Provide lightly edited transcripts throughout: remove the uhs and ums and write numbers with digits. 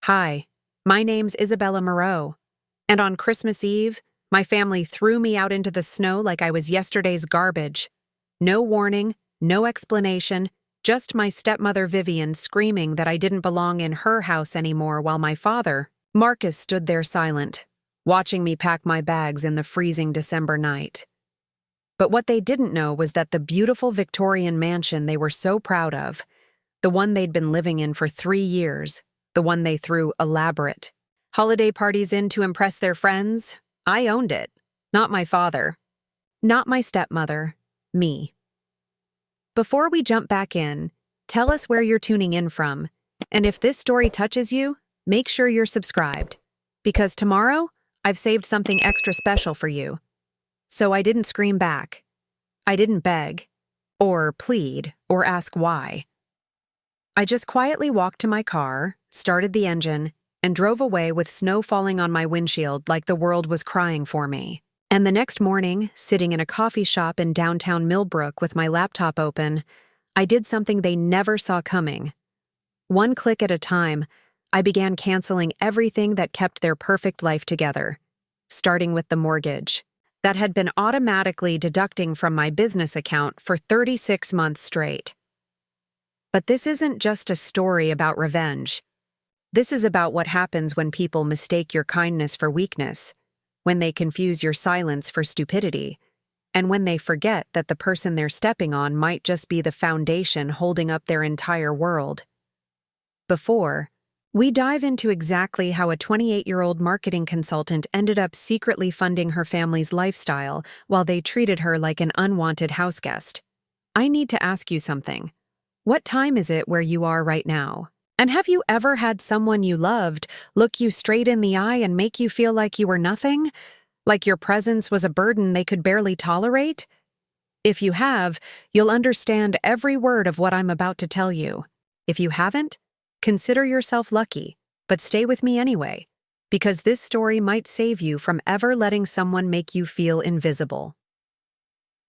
Hi, my name's Isabella Moreau, and on Christmas Eve, my family threw me out into the snow like I was yesterday's garbage. No warning, no explanation, just my stepmother Vivian screaming that I didn't belong in her house anymore while my father, Marcus, stood there silent, watching me pack my bags in the freezing December night. But what they didn't know was that the beautiful Victorian mansion they were so proud of, the one they'd been living in for 3 years, the one they threw elaborate holiday parties in to impress their friends, I owned it. Not my father. Not my stepmother. Me. Before we jump back in, tell us where you're tuning in from, and if this story touches you, make sure you're subscribed, because tomorrow, I've saved something extra special for you. So I didn't scream back. I didn't beg, or plead, or ask why. I just quietly walked to my car, started the engine, and drove away with snow falling on my windshield like the world was crying for me. And the next morning, sitting in a coffee shop in downtown Millbrook with my laptop open, I did something they never saw coming. One click at a time, I began canceling everything that kept their perfect life together, starting with the mortgage that had been automatically deducting from my business account for 36 months straight. But this isn't just a story about revenge. This is about what happens when people mistake your kindness for weakness, when they confuse your silence for stupidity, and when they forget that the person they're stepping on might just be the foundation holding up their entire world. Before we dive into exactly how a 28-year-old marketing consultant ended up secretly funding her family's lifestyle while they treated her like an unwanted houseguest, I need to ask you something. What time is it where you are right now? And have you ever had someone you loved look you straight in the eye and make you feel like you were nothing? Like your presence was a burden they could barely tolerate? If you have, you'll understand every word of what I'm about to tell you. If you haven't, consider yourself lucky, but stay with me anyway, because this story might save you from ever letting someone make you feel invisible.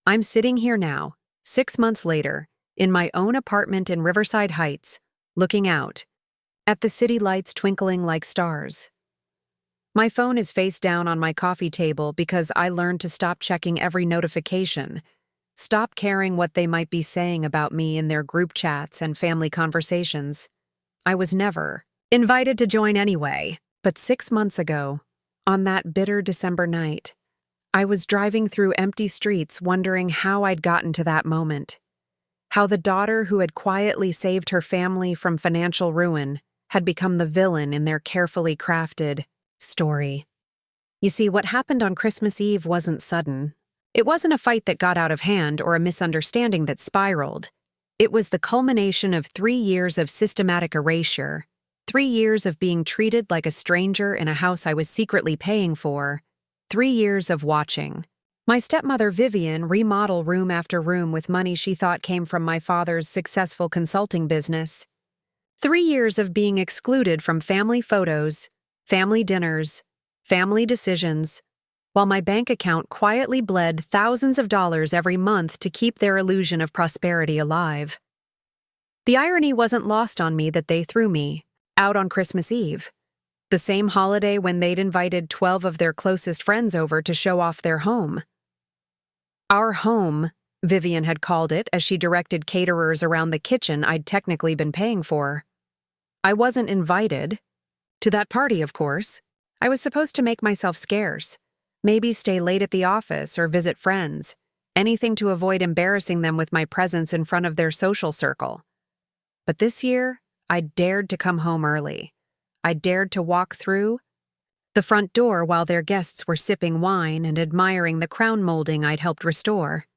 I'm sitting here now, 6 months later, in my own apartment in Riverside Heights, looking out at the city lights twinkling like stars. My phone is face down on my coffee table because I learned to stop checking every notification, stop caring what they might be saying about me in their group chats and family conversations. I was never invited to join anyway, but 6 months ago, on that bitter December night, I was driving through empty streets wondering how I'd gotten to that moment. How the daughter who had quietly saved her family from financial ruin had become the villain in their carefully crafted story. You see, what happened on Christmas Eve wasn't sudden. It wasn't a fight that got out of hand or a misunderstanding that spiraled. It was the culmination of 3 years of systematic erasure, 3 years of being treated like a stranger in a house I was secretly paying for, 3 years of watching my stepmother Vivian remodel room after room with money she thought came from my father's successful consulting business. 3 years of being excluded from family photos, family dinners, family decisions, while my bank account quietly bled thousands of dollars every month to keep their illusion of prosperity alive. The irony wasn't lost on me that they threw me out on Christmas Eve, the same holiday when they'd invited 12 of their closest friends over to show off their home. Our home, Vivian had called it as she directed caterers around the kitchen I'd technically been paying for. I wasn't invited to that party, of course. I was supposed to make myself scarce, maybe stay late at the office or visit friends, anything to avoid embarrassing them with my presence in front of their social circle. But this year, I dared to come home early. I dared to walk through the front door while their guests were sipping wine and admiring the crown molding I'd helped restore.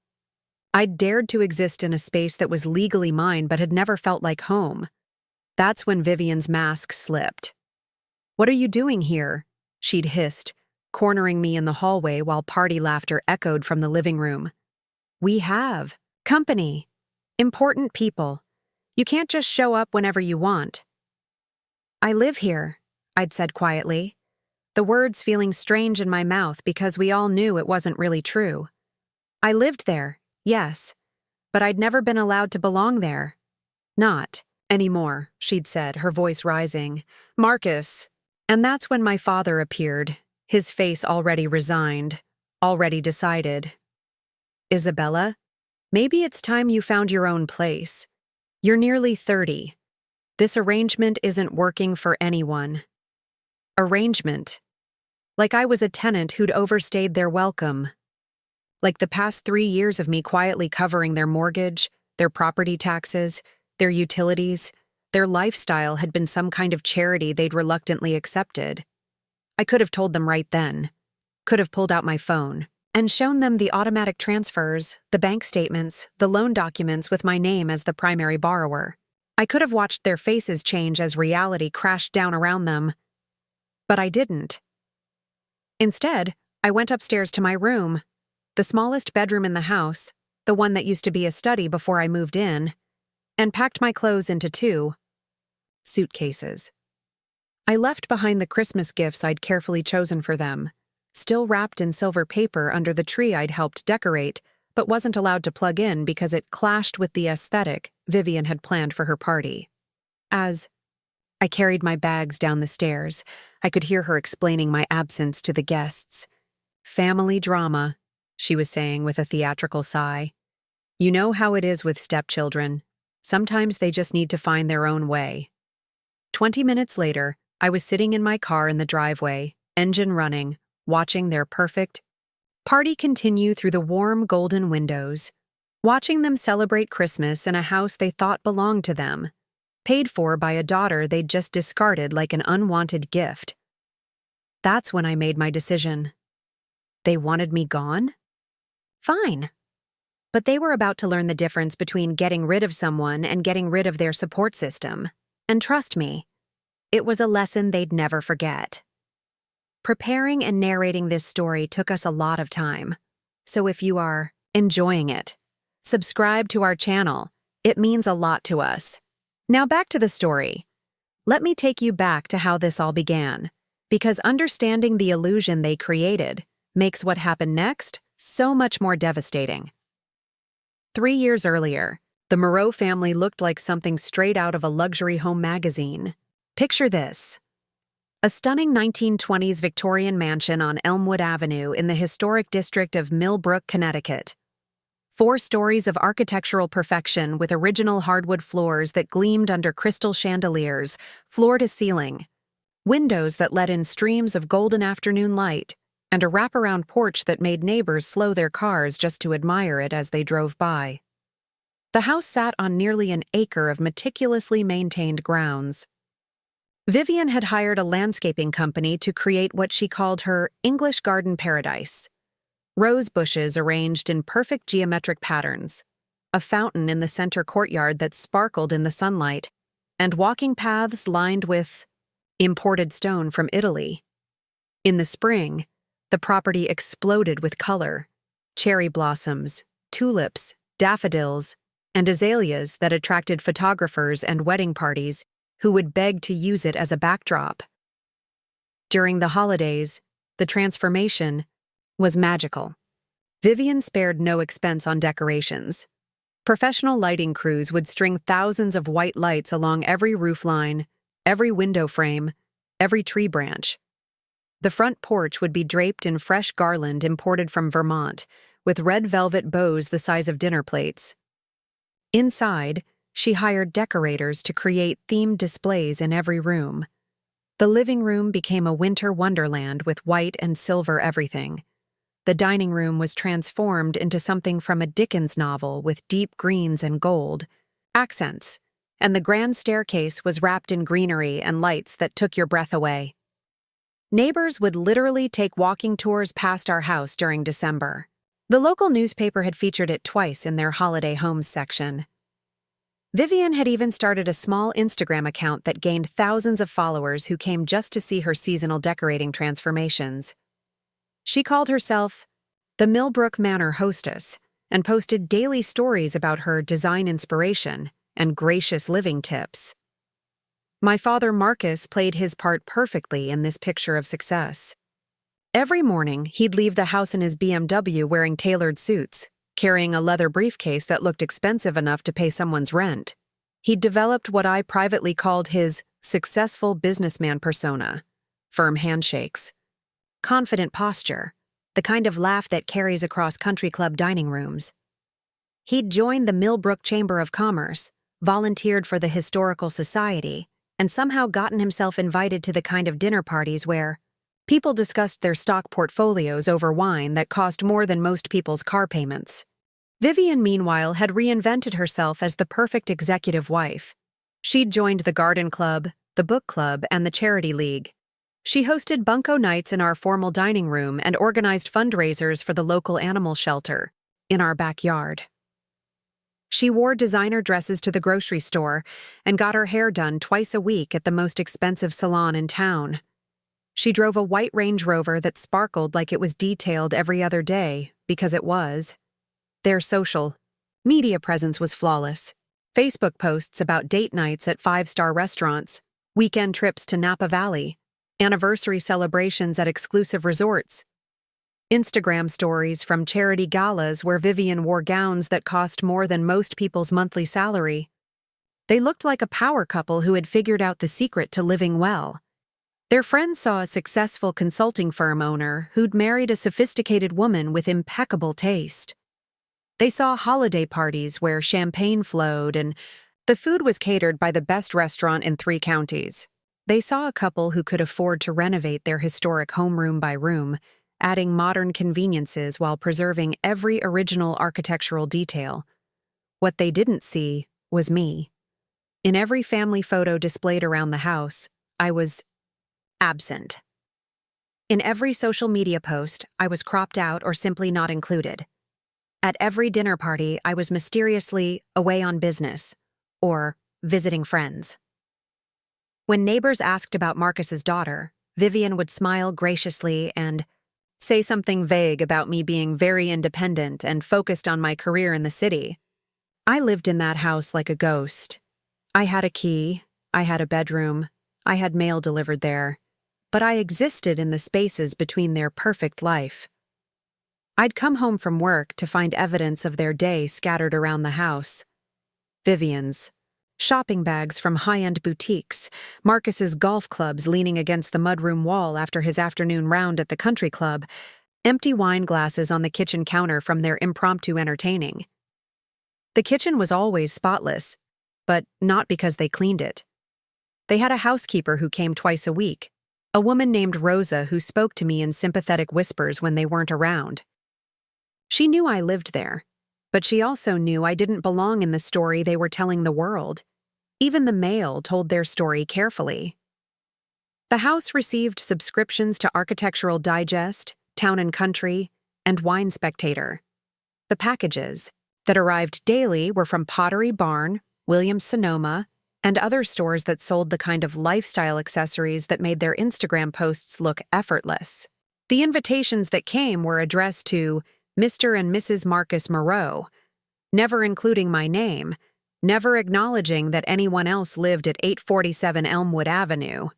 I dared to exist in a space that was legally mine but had never felt like home. That's when Vivian's mask slipped. "What are you doing here?" she'd hissed, cornering me in the hallway while party laughter echoed from the living room. "We have company. Important people. You can't just show up whenever you want." "I live here," I'd said quietly, the words feeling strange in my mouth because we all knew it wasn't really true. I lived there, yes, but I'd never been allowed to belong there. Not Anymore, she'd said, her voice rising. Marcus. And that's when my father appeared, his face already resigned, already decided. Isabella, maybe it's time you found your own place. You're nearly 30. This arrangement isn't working for anyone. Arrangement. Like I was a tenant who'd overstayed their welcome. Like the past 3 years of me quietly covering their mortgage, their property taxes, their utilities, their lifestyle had been some kind of charity they'd reluctantly accepted. I could have told them right then. Could have pulled out my phone and shown them the automatic transfers, the bank statements, the loan documents with my name as the primary borrower. I could have watched their faces change as reality crashed down around them. But I didn't. Instead, I went upstairs to my room, the smallest bedroom in the house, the one that used to be a study before I moved in, and packed my clothes into 2 suitcases. I left behind the Christmas gifts I'd carefully chosen for them, still wrapped in silver paper under the tree I'd helped decorate, but wasn't allowed to plug in because it clashed with the aesthetic Vivian had planned for her party. As I carried my bags down the stairs, I could hear her explaining my absence to the guests. Family drama, she was saying with a theatrical sigh. You know how it is with stepchildren. Sometimes they just need to find their own way. 20 minutes later, I was sitting in my car in the driveway, engine running, watching their perfect party continue through the warm golden windows, watching them celebrate Christmas in a house they thought belonged to them, paid for by a daughter they'd just discarded like an unwanted gift. That's when I made my decision. They wanted me gone? Fine. But they were about to learn the difference between getting rid of someone and getting rid of their support system. And trust me, it was a lesson they'd never forget. Preparing and narrating this story took us a lot of time. So if you are enjoying it, subscribe to our channel. It means a lot to us. Now back to the story. Let me take you back to how this all began, because understanding the illusion they created makes what happened next so much more devastating. 3 years earlier, the Moreau family looked like something straight out of a luxury home magazine. Picture this. A stunning 1920s Victorian mansion on Elmwood Avenue in the historic district of Millbrook, Connecticut. 4 stories of architectural perfection with original hardwood floors that gleamed under crystal chandeliers, floor to ceiling. Windows that let in streams of golden afternoon light, and a wraparound porch that made neighbors slow their cars just to admire it as they drove by. The house sat on nearly an acre of meticulously maintained grounds. Vivian had hired a landscaping company to create what she called her English garden paradise. Rose bushes arranged in perfect geometric patterns, a fountain in the center courtyard that sparkled in the sunlight, and walking paths lined with imported stone from Italy. In the spring, the property exploded with color, cherry blossoms, tulips, daffodils, and azaleas that attracted photographers and wedding parties who would beg to use it as a backdrop. During the holidays, the transformation was magical. Vivian spared no expense on decorations. Professional lighting crews would string thousands of white lights along every roofline, every window frame, every tree branch. The front porch would be draped in fresh garland imported from Vermont, with red velvet bows the size of dinner plates. Inside, she hired decorators to create themed displays in every room. The living room became a winter wonderland with white and silver everything. The dining room was transformed into something from a Dickens novel with deep greens and gold accents, and the grand staircase was wrapped in greenery and lights that took your breath away. Neighbors would literally take walking tours past our house during December. The local newspaper had featured it twice in their holiday homes section. Vivian had even started a small Instagram account that gained thousands of followers who came just to see her seasonal decorating transformations. She called herself the Millbrook Manor Hostess and posted daily stories about her design inspiration and gracious living tips. My father Marcus played his part perfectly in this picture of success. Every morning, he'd leave the house in his BMW wearing tailored suits, carrying a leather briefcase that looked expensive enough to pay someone's rent. He'd developed what I privately called his successful businessman persona: firm handshakes, confident posture, the kind of laugh that carries across country club dining rooms. He'd joined the Millbrook Chamber of Commerce, volunteered for the Historical Society, and somehow gotten himself invited to the kind of dinner parties where people discussed their stock portfolios over wine that cost more than most people's car payments. Vivian, meanwhile, had reinvented herself as the perfect executive wife. She'd joined the garden club, the book club, and the charity league. She hosted bunco nights in our formal dining room and organized fundraisers for the local animal shelter in our backyard. She wore designer dresses to the grocery store and got her hair done twice a week at the most expensive salon in town. She drove a white Range Rover that sparkled like it was detailed every other day, because it was. Their social media presence was flawless. Facebook posts about date nights at five-star restaurants, weekend trips to Napa Valley, anniversary celebrations at exclusive resorts, Instagram stories from charity galas where Vivian wore gowns that cost more than most people's monthly salary. They looked like a power couple who had figured out the secret to living well. Their friends saw a successful consulting firm owner who'd married a sophisticated woman with impeccable taste. They saw holiday parties where champagne flowed and the food was catered by the best restaurant in 3 counties. They saw a couple who could afford to renovate their historic home room by room, adding modern conveniences while preserving every original architectural detail. What they didn't see was me. In every family photo displayed around the house, I was absent. In every social media post, I was cropped out or simply not included. At every dinner party, I was mysteriously away on business or visiting friends. When neighbors asked about Marcus's daughter, Vivian would smile graciously and say something vague about me being very independent and focused on my career in the city. I lived in that house like a ghost. I had a key, I had a bedroom, I had mail delivered there, but I existed in the spaces between their perfect life. I'd come home from work to find evidence of their day scattered around the house. Vivian's shopping bags from high-end boutiques, Marcus's golf clubs leaning against the mudroom wall after his afternoon round at the country club, empty wine glasses on the kitchen counter from their impromptu entertaining. The kitchen was always spotless, but not because they cleaned it. They had a housekeeper who came twice a week, a woman named Rosa who spoke to me in sympathetic whispers when they weren't around. She knew I lived there, but she also knew I didn't belong in the story they were telling the world. Even the mail told their story carefully. The house received subscriptions to Architectural Digest, Town and Country, and Wine Spectator. The packages that arrived daily were from Pottery Barn, Williams-Sonoma, and other stores that sold the kind of lifestyle accessories that made their Instagram posts look effortless. The invitations that came were addressed to Mr. and Mrs. Marcus Moreau, never including my name, never acknowledging that anyone else lived at 847 Elmwood Avenue.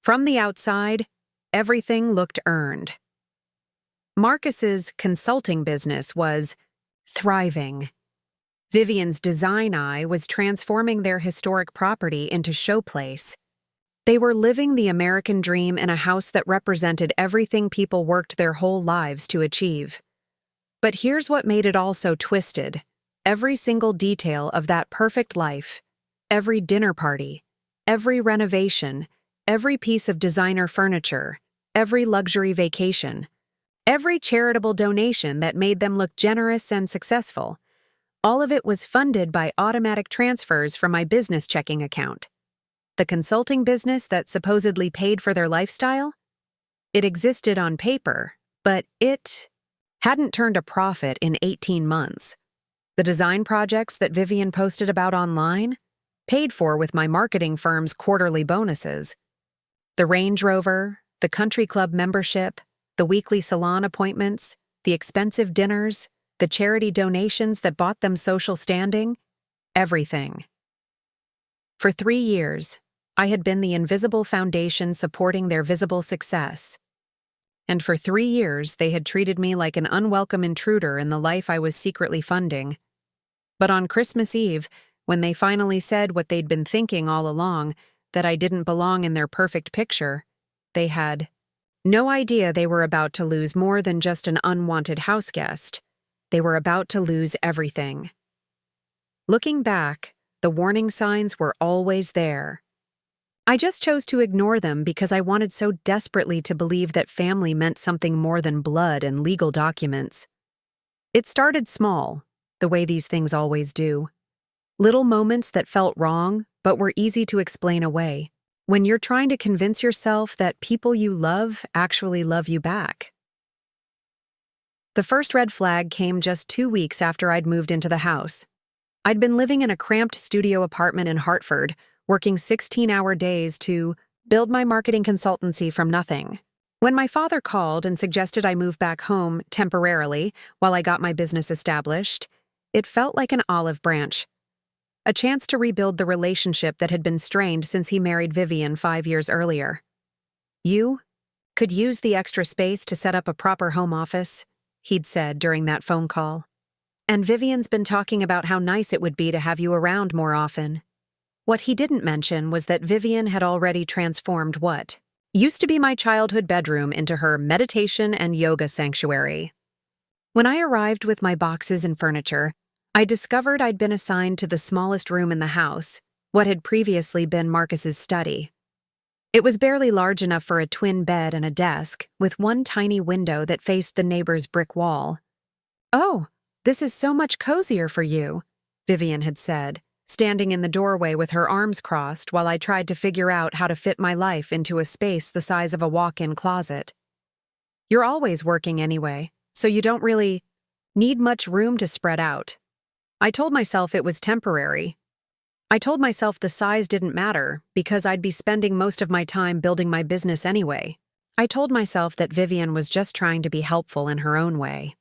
From the outside, everything looked earned. Marcus's consulting business was thriving. Vivian's design eye was transforming their historic property into showplace. They were living the American dream in a house that represented everything people worked their whole lives to achieve. But here's what made it all so twisted. Every single detail of that perfect life, every dinner party, every renovation, every piece of designer furniture, every luxury vacation, every charitable donation that made them look generous and successful, all of it was funded by automatic transfers from my business checking account. The consulting business that supposedly paid for their lifestyle? It existed on paper, but it hadn't turned a profit in 18 months. The design projects that Vivian posted about online? Paid for with my marketing firm's quarterly bonuses. The Range Rover, the country club membership, the weekly salon appointments, the expensive dinners, the charity donations that bought them social standing, everything. For 3 years, I had been the invisible foundation supporting their visible success. And for 3 years, they had treated me like an unwelcome intruder in the life I was secretly funding. But on Christmas Eve, when they finally said what they'd been thinking all along, that I didn't belong in their perfect picture, they had no idea they were about to lose more than just an unwanted house guest. They were about to lose everything. Looking back, the warning signs were always there. I just chose to ignore them because I wanted so desperately to believe that family meant something more than blood and legal documents. It started small, the way these things always do. Little moments that felt wrong, but were easy to explain away, when you're trying to convince yourself that people you love actually love you back. The first red flag came just 2 weeks after I'd moved into the house. I'd been living in a cramped studio apartment in Hartford, working 16-hour days to build my marketing consultancy from nothing. When my father called and suggested I move back home temporarily while I got my business established, it felt like an olive branch. A chance to rebuild the relationship that had been strained since he married Vivian 5 years earlier. "You could use the extra space to set up a proper home office," he'd said during that phone call. "And Vivian's been talking about how nice it would be to have you around more often." What he didn't mention was that Vivian had already transformed what used to be my childhood bedroom into her meditation and yoga sanctuary. When I arrived with my boxes and furniture, I discovered I'd been assigned to the smallest room in the house, what had previously been Marcus's study. It was barely large enough for a twin bed and a desk, with one tiny window that faced the neighbor's brick wall. "Oh, this is so much cozier for you," Vivian had said, standing in the doorway with her arms crossed while I tried to figure out how to fit my life into a space the size of a walk-in closet. "You're always working anyway, so you don't really need much room to spread out." I told myself it was temporary. I told myself the size didn't matter because I'd be spending most of my time building my business anyway. I told myself that Vivian was just trying to be helpful in her own way.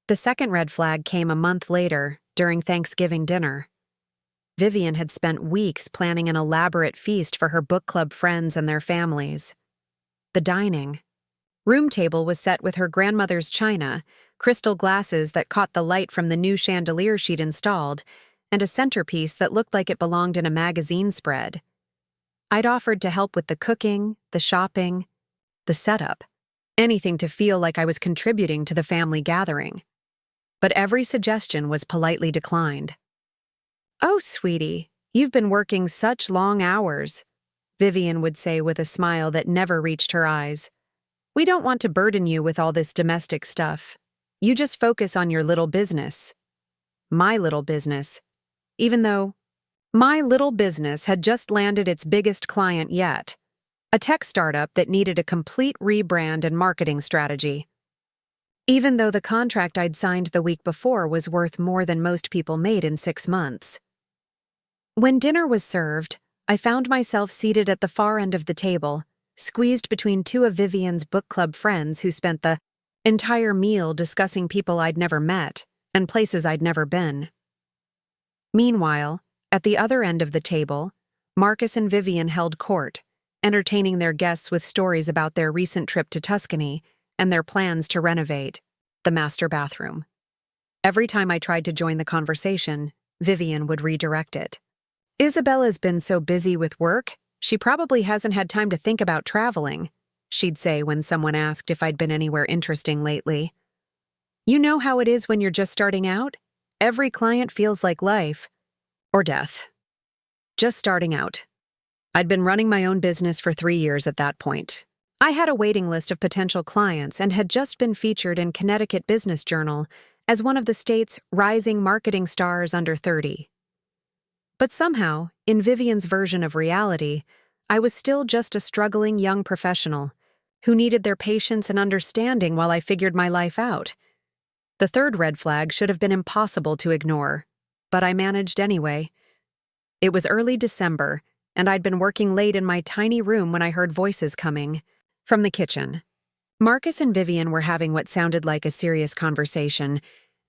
The second red flag came a month later, during Thanksgiving dinner. Vivian had spent weeks planning an elaborate feast for her book club friends and their families. The dining room table was set with her grandmother's china, crystal glasses that caught the light from the new chandelier she'd installed, and a centerpiece that looked like it belonged in a magazine spread. I'd offered to help with the cooking, the shopping, the setup, anything to feel like I was contributing to the family gathering. But every suggestion was politely declined. "Oh, sweetie, you've been working such long hours," Vivian would say with a smile that never reached her eyes. "We don't want to burden you with all this domestic stuff. You just focus on your little business." My little business. Even though my little business had just landed its biggest client yet, a tech startup that needed a complete rebrand and marketing strategy. Even though the contract I'd signed the week before was worth more than most people made in 6 months. When dinner was served, I found myself seated at the far end of the table, squeezed between 2 of Vivian's book club friends who spent the entire meal discussing people I'd never met and places I'd never been. Meanwhile, at the other end of the table, Marcus and Vivian held court, entertaining their guests with stories about their recent trip to Tuscany and their plans to renovate the master bathroom. Every time I tried to join the conversation, Vivian would redirect it. "Isabella's been so busy with work, she probably hasn't had time to think about traveling," she'd say when someone asked if I'd been anywhere interesting lately. "You know how it is when you're just starting out? Every client feels like life or death." Just starting out. I'd been running my own business for 3 years at that point. I had a waiting list of potential clients and had just been featured in Connecticut Business Journal as one of the state's rising marketing stars under 30. But somehow, in Vivian's version of reality, I was still just a struggling young professional who needed their patience and understanding while I figured my life out. The third red flag should have been impossible to ignore, but I managed anyway. It was early December, and I'd been working late in my tiny room when I heard voices coming from the kitchen. Marcus and Vivian were having what sounded like a serious conversation,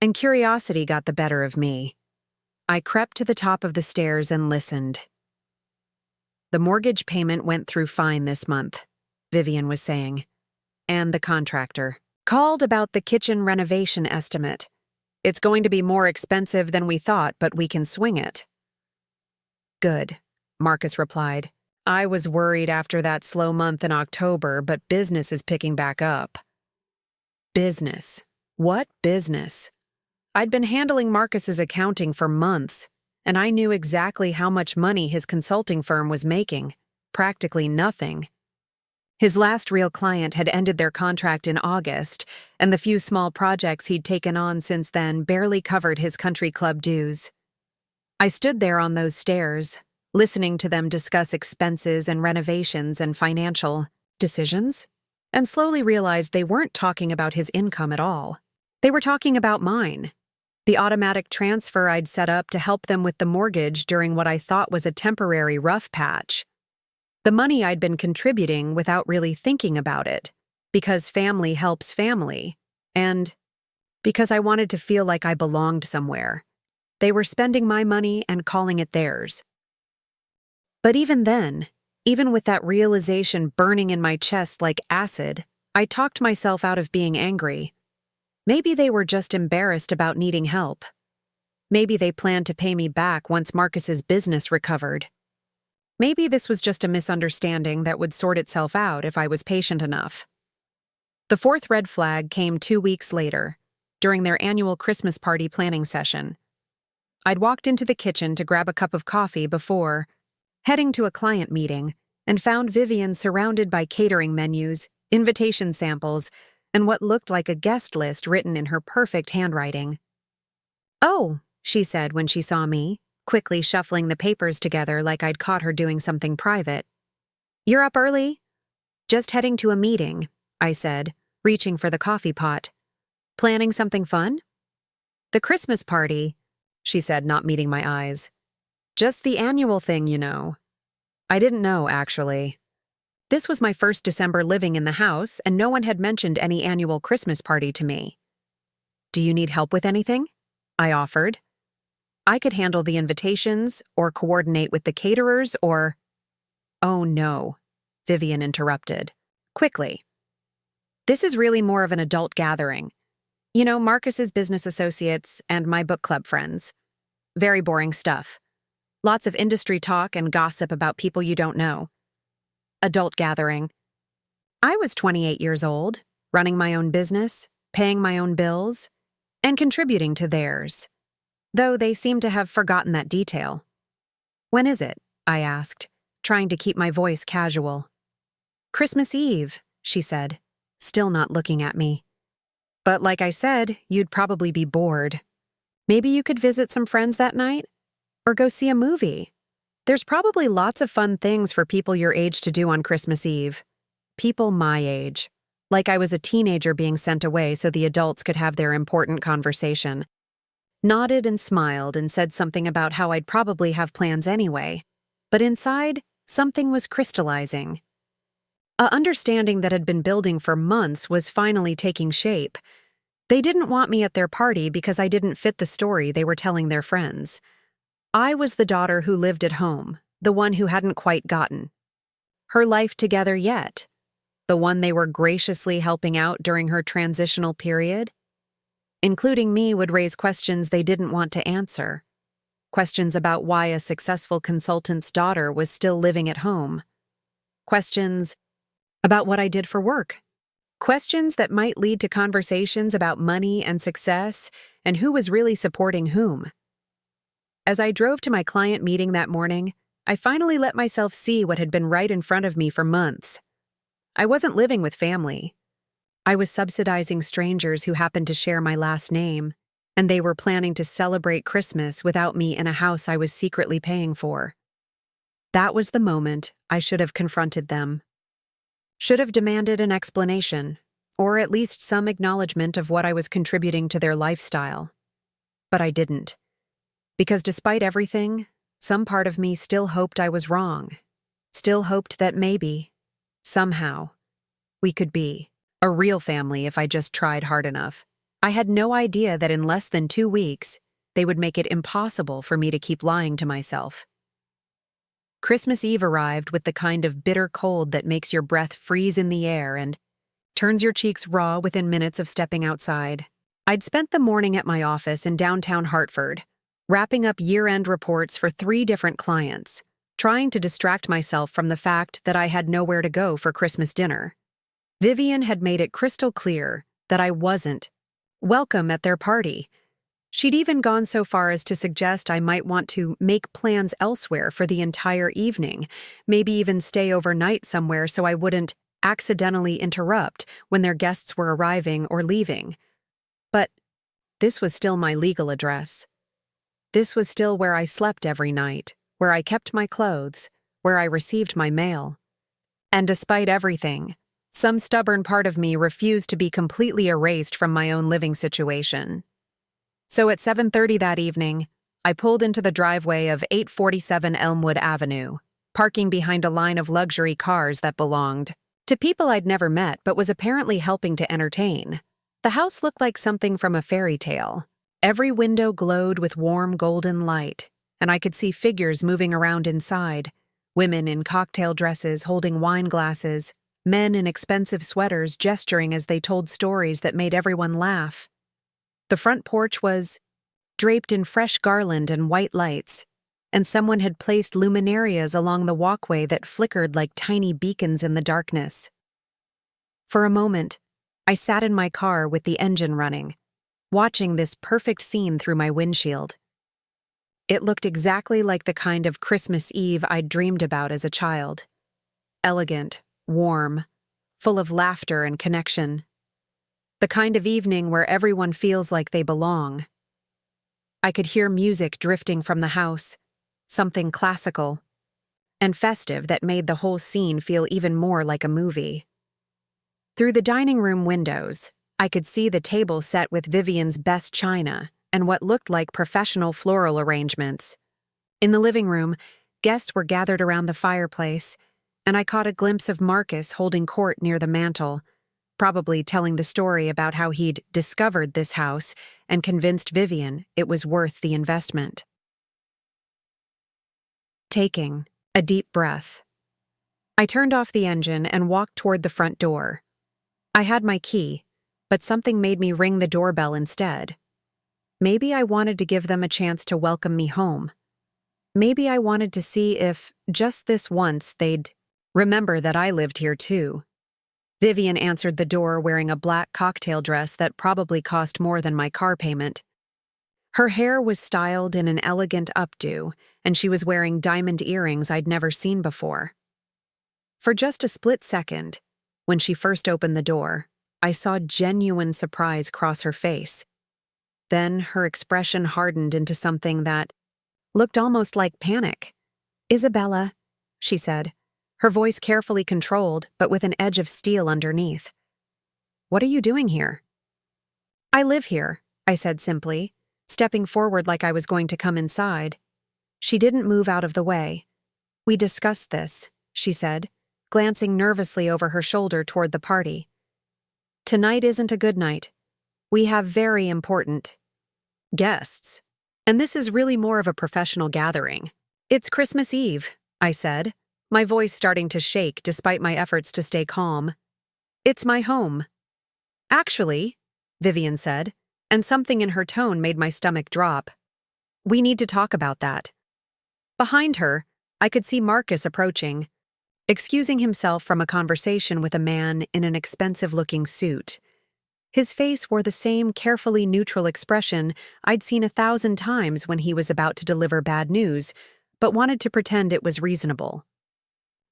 and curiosity got the better of me. I crept to the top of the stairs and listened. "The mortgage payment went through fine this month," Vivian was saying, "and the contractor called about the kitchen renovation estimate. It's going to be more expensive than we thought, but we can swing it." "Good," Marcus replied. "I was worried after that slow month in October, but business is picking back up." Business? What business? I'd been handling Marcus's accounting for months, and I knew exactly how much money his consulting firm was making. Practically nothing. His last real client had ended their contract in August, and the few small projects he'd taken on since then barely covered his country club dues. I stood there on those stairs, listening to them discuss expenses and renovations and financial decisions, and slowly realized they weren't talking about his income at all. They were talking about mine. The automatic transfer I'd set up to help them with the mortgage during what I thought was a temporary rough patch. The money I'd been contributing without really thinking about it, because family helps family, and because I wanted to feel like I belonged somewhere. They were spending my money and calling it theirs. But even then, even with that realization burning in my chest like acid, I talked myself out of being angry. Maybe they were just embarrassed about needing help. Maybe they planned to pay me back once Marcus's business recovered. Maybe this was just a misunderstanding that would sort itself out if I was patient enough. The fourth red flag came 2 weeks later, during their annual Christmas party planning session. I'd walked into the kitchen to grab a cup of coffee before heading to a client meeting, and found Vivian surrounded by catering menus, invitation samples, and what looked like a guest list written in her perfect handwriting. "Oh," she said when she saw me, quickly shuffling the papers together like I'd caught her doing something private. "You're up early?" "Just heading to a meeting," I said, reaching for the coffee pot. "Planning something fun?" "The Christmas party," she said, not meeting my eyes. "Just the annual thing, you know." I didn't know, actually. This was my first December living in the house, and no one had mentioned any annual Christmas party to me. "Do you need help with anything?" I offered. I could handle the invitations, or coordinate with the caterers, or— "Oh no," Vivian interrupted. Quickly. "This is really more of an adult gathering. You know, Marcus's business associates and my book club friends. Very boring stuff. Lots of industry talk and gossip about people you don't know. Adult gathering. I was 28 years old, running my own business, paying my own bills, and contributing to theirs. Though they seem to have forgotten that detail. "When is it?" I asked, trying to keep my voice casual. "Christmas Eve," she said, still not looking at me. "But like I said, you'd probably be bored. Maybe you could visit some friends that night? Or go see a movie. There's probably lots of fun things for people your age to do on Christmas Eve. People my age. Like I was a teenager being sent away so the adults could have their important conversation. Nodded and smiled and said something about how I'd probably have plans anyway. But inside, something was crystallizing. A understanding that had been building for months was finally taking shape. They didn't want me at their party because I didn't fit the story they were telling their friends. I was the daughter who lived at home, the one who hadn't quite gotten her life together yet, the one they were graciously helping out during her transitional period. Including me would raise questions they didn't want to answer. Questions about why a successful consultant's daughter was still living at home. Questions about what I did for work. Questions that might lead to conversations about money and success and who was really supporting whom. As I drove to my client meeting that morning, I finally let myself see what had been right in front of me for months. I wasn't living with family. I was subsidizing strangers who happened to share my last name, and they were planning to celebrate Christmas without me in a house I was secretly paying for. That was the moment I should have confronted them. Should have demanded an explanation, or at least some acknowledgement of what I was contributing to their lifestyle. But I didn't. Because despite everything, some part of me still hoped I was wrong. Still hoped that maybe, somehow, we could be a real family if I just tried hard enough. I had no idea that in less than 2 weeks, they would make it impossible for me to keep lying to myself. Christmas Eve arrived with the kind of bitter cold that makes your breath freeze in the air and turns your cheeks raw within minutes of stepping outside. I'd spent the morning at my office in downtown Hartford, wrapping up year-end reports for 3 different clients, trying to distract myself from the fact that I had nowhere to go for Christmas dinner. Vivian had made it crystal clear that I wasn't welcome at their party. She'd even gone so far as to suggest I might want to make plans elsewhere for the entire evening, maybe even stay overnight somewhere so I wouldn't accidentally interrupt when their guests were arriving or leaving. But this was still my legal address. This was still where I slept every night, where I kept my clothes, where I received my mail. And despite everything, some stubborn part of me refused to be completely erased from my own living situation. So at 7:30 that evening, I pulled into the driveway of 847 Elmwood Avenue, parking behind a line of luxury cars that belonged to people I'd never met but was apparently helping to entertain. The house looked like something from a fairy tale. Every window glowed with warm golden light, and I could see figures moving around inside, women in cocktail dresses holding wine glasses, men in expensive sweaters gesturing as they told stories that made everyone laugh. The front porch was draped in fresh garland and white lights, and someone had placed luminarias along the walkway that flickered like tiny beacons in the darkness. For a moment, I sat in my car with the engine running, watching this perfect scene through my windshield. It looked exactly like the kind of Christmas Eve I'd dreamed about as a child. Elegant, warm, full of laughter and connection. The kind of evening where everyone feels like they belong. I could hear music drifting from the house, something classical and festive that made the whole scene feel even more like a movie. Through the dining room windows, I could see the table set with Vivian's best china and what looked like professional floral arrangements. In the living room, guests were gathered around the fireplace, and I caught a glimpse of Marcus holding court near the mantel, probably telling the story about how he'd discovered this house and convinced Vivian it was worth the investment. Taking a deep breath, I turned off the engine and walked toward the front door. I had my key, but something made me ring the doorbell instead. Maybe I wanted to give them a chance to welcome me home. Maybe I wanted to see if, just this once, they'd remember that I lived here too. Vivian answered the door wearing a black cocktail dress that probably cost more than my car payment. Her hair was styled in an elegant updo, and she was wearing diamond earrings I'd never seen before. For just a split second, when she first opened the door, I saw genuine surprise cross her face. Then her expression hardened into something that looked almost like panic. "Isabella," she said, her voice carefully controlled but with an edge of steel underneath. "What are you doing here?" "I live here," I said simply, stepping forward like I was going to come inside. She didn't move out of the way. "We discussed this," she said, glancing nervously over her shoulder toward the party. "Tonight isn't a good night. We have very important guests, and this is really more of a professional gathering." "It's Christmas Eve," I said, my voice starting to shake despite my efforts to stay calm. "It's my home." "Actually," Vivian said, and something in her tone made my stomach drop. "We need to talk about that." Behind her, I could see Marcus approaching, excusing himself from a conversation with a man in an expensive-looking suit. His face wore the same carefully neutral expression I'd seen 1,000 times when he was about to deliver bad news, but wanted to pretend it was reasonable.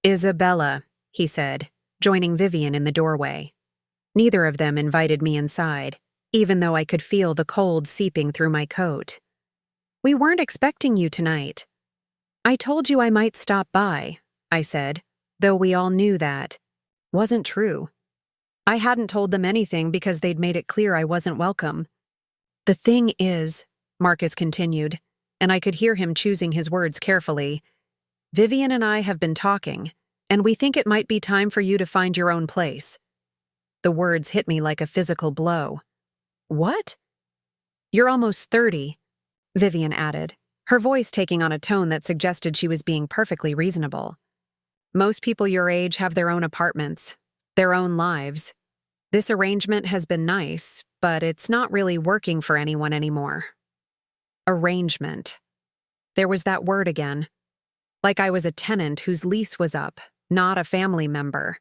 "Isabella," he said, joining Vivian in the doorway. Neither of them invited me inside, even though I could feel the cold seeping through my coat. "We weren't expecting you tonight." "I told you I might stop by," I said, though we all knew that wasn't true. I hadn't told them anything because they'd made it clear I wasn't welcome. "The thing is," Marcus continued, and I could hear him choosing his words carefully, "Vivian and I have been talking, and we think it might be time for you to find your own place." The words hit me like a physical blow. "What?" "You're almost 30, Vivian added, her voice taking on a tone that suggested she was being perfectly reasonable. "Most people your age have their own apartments, their own lives. This arrangement has been nice, but it's not really working for anyone anymore. Arrangement. There was that word again. Like I was a tenant whose lease was up, not a family member,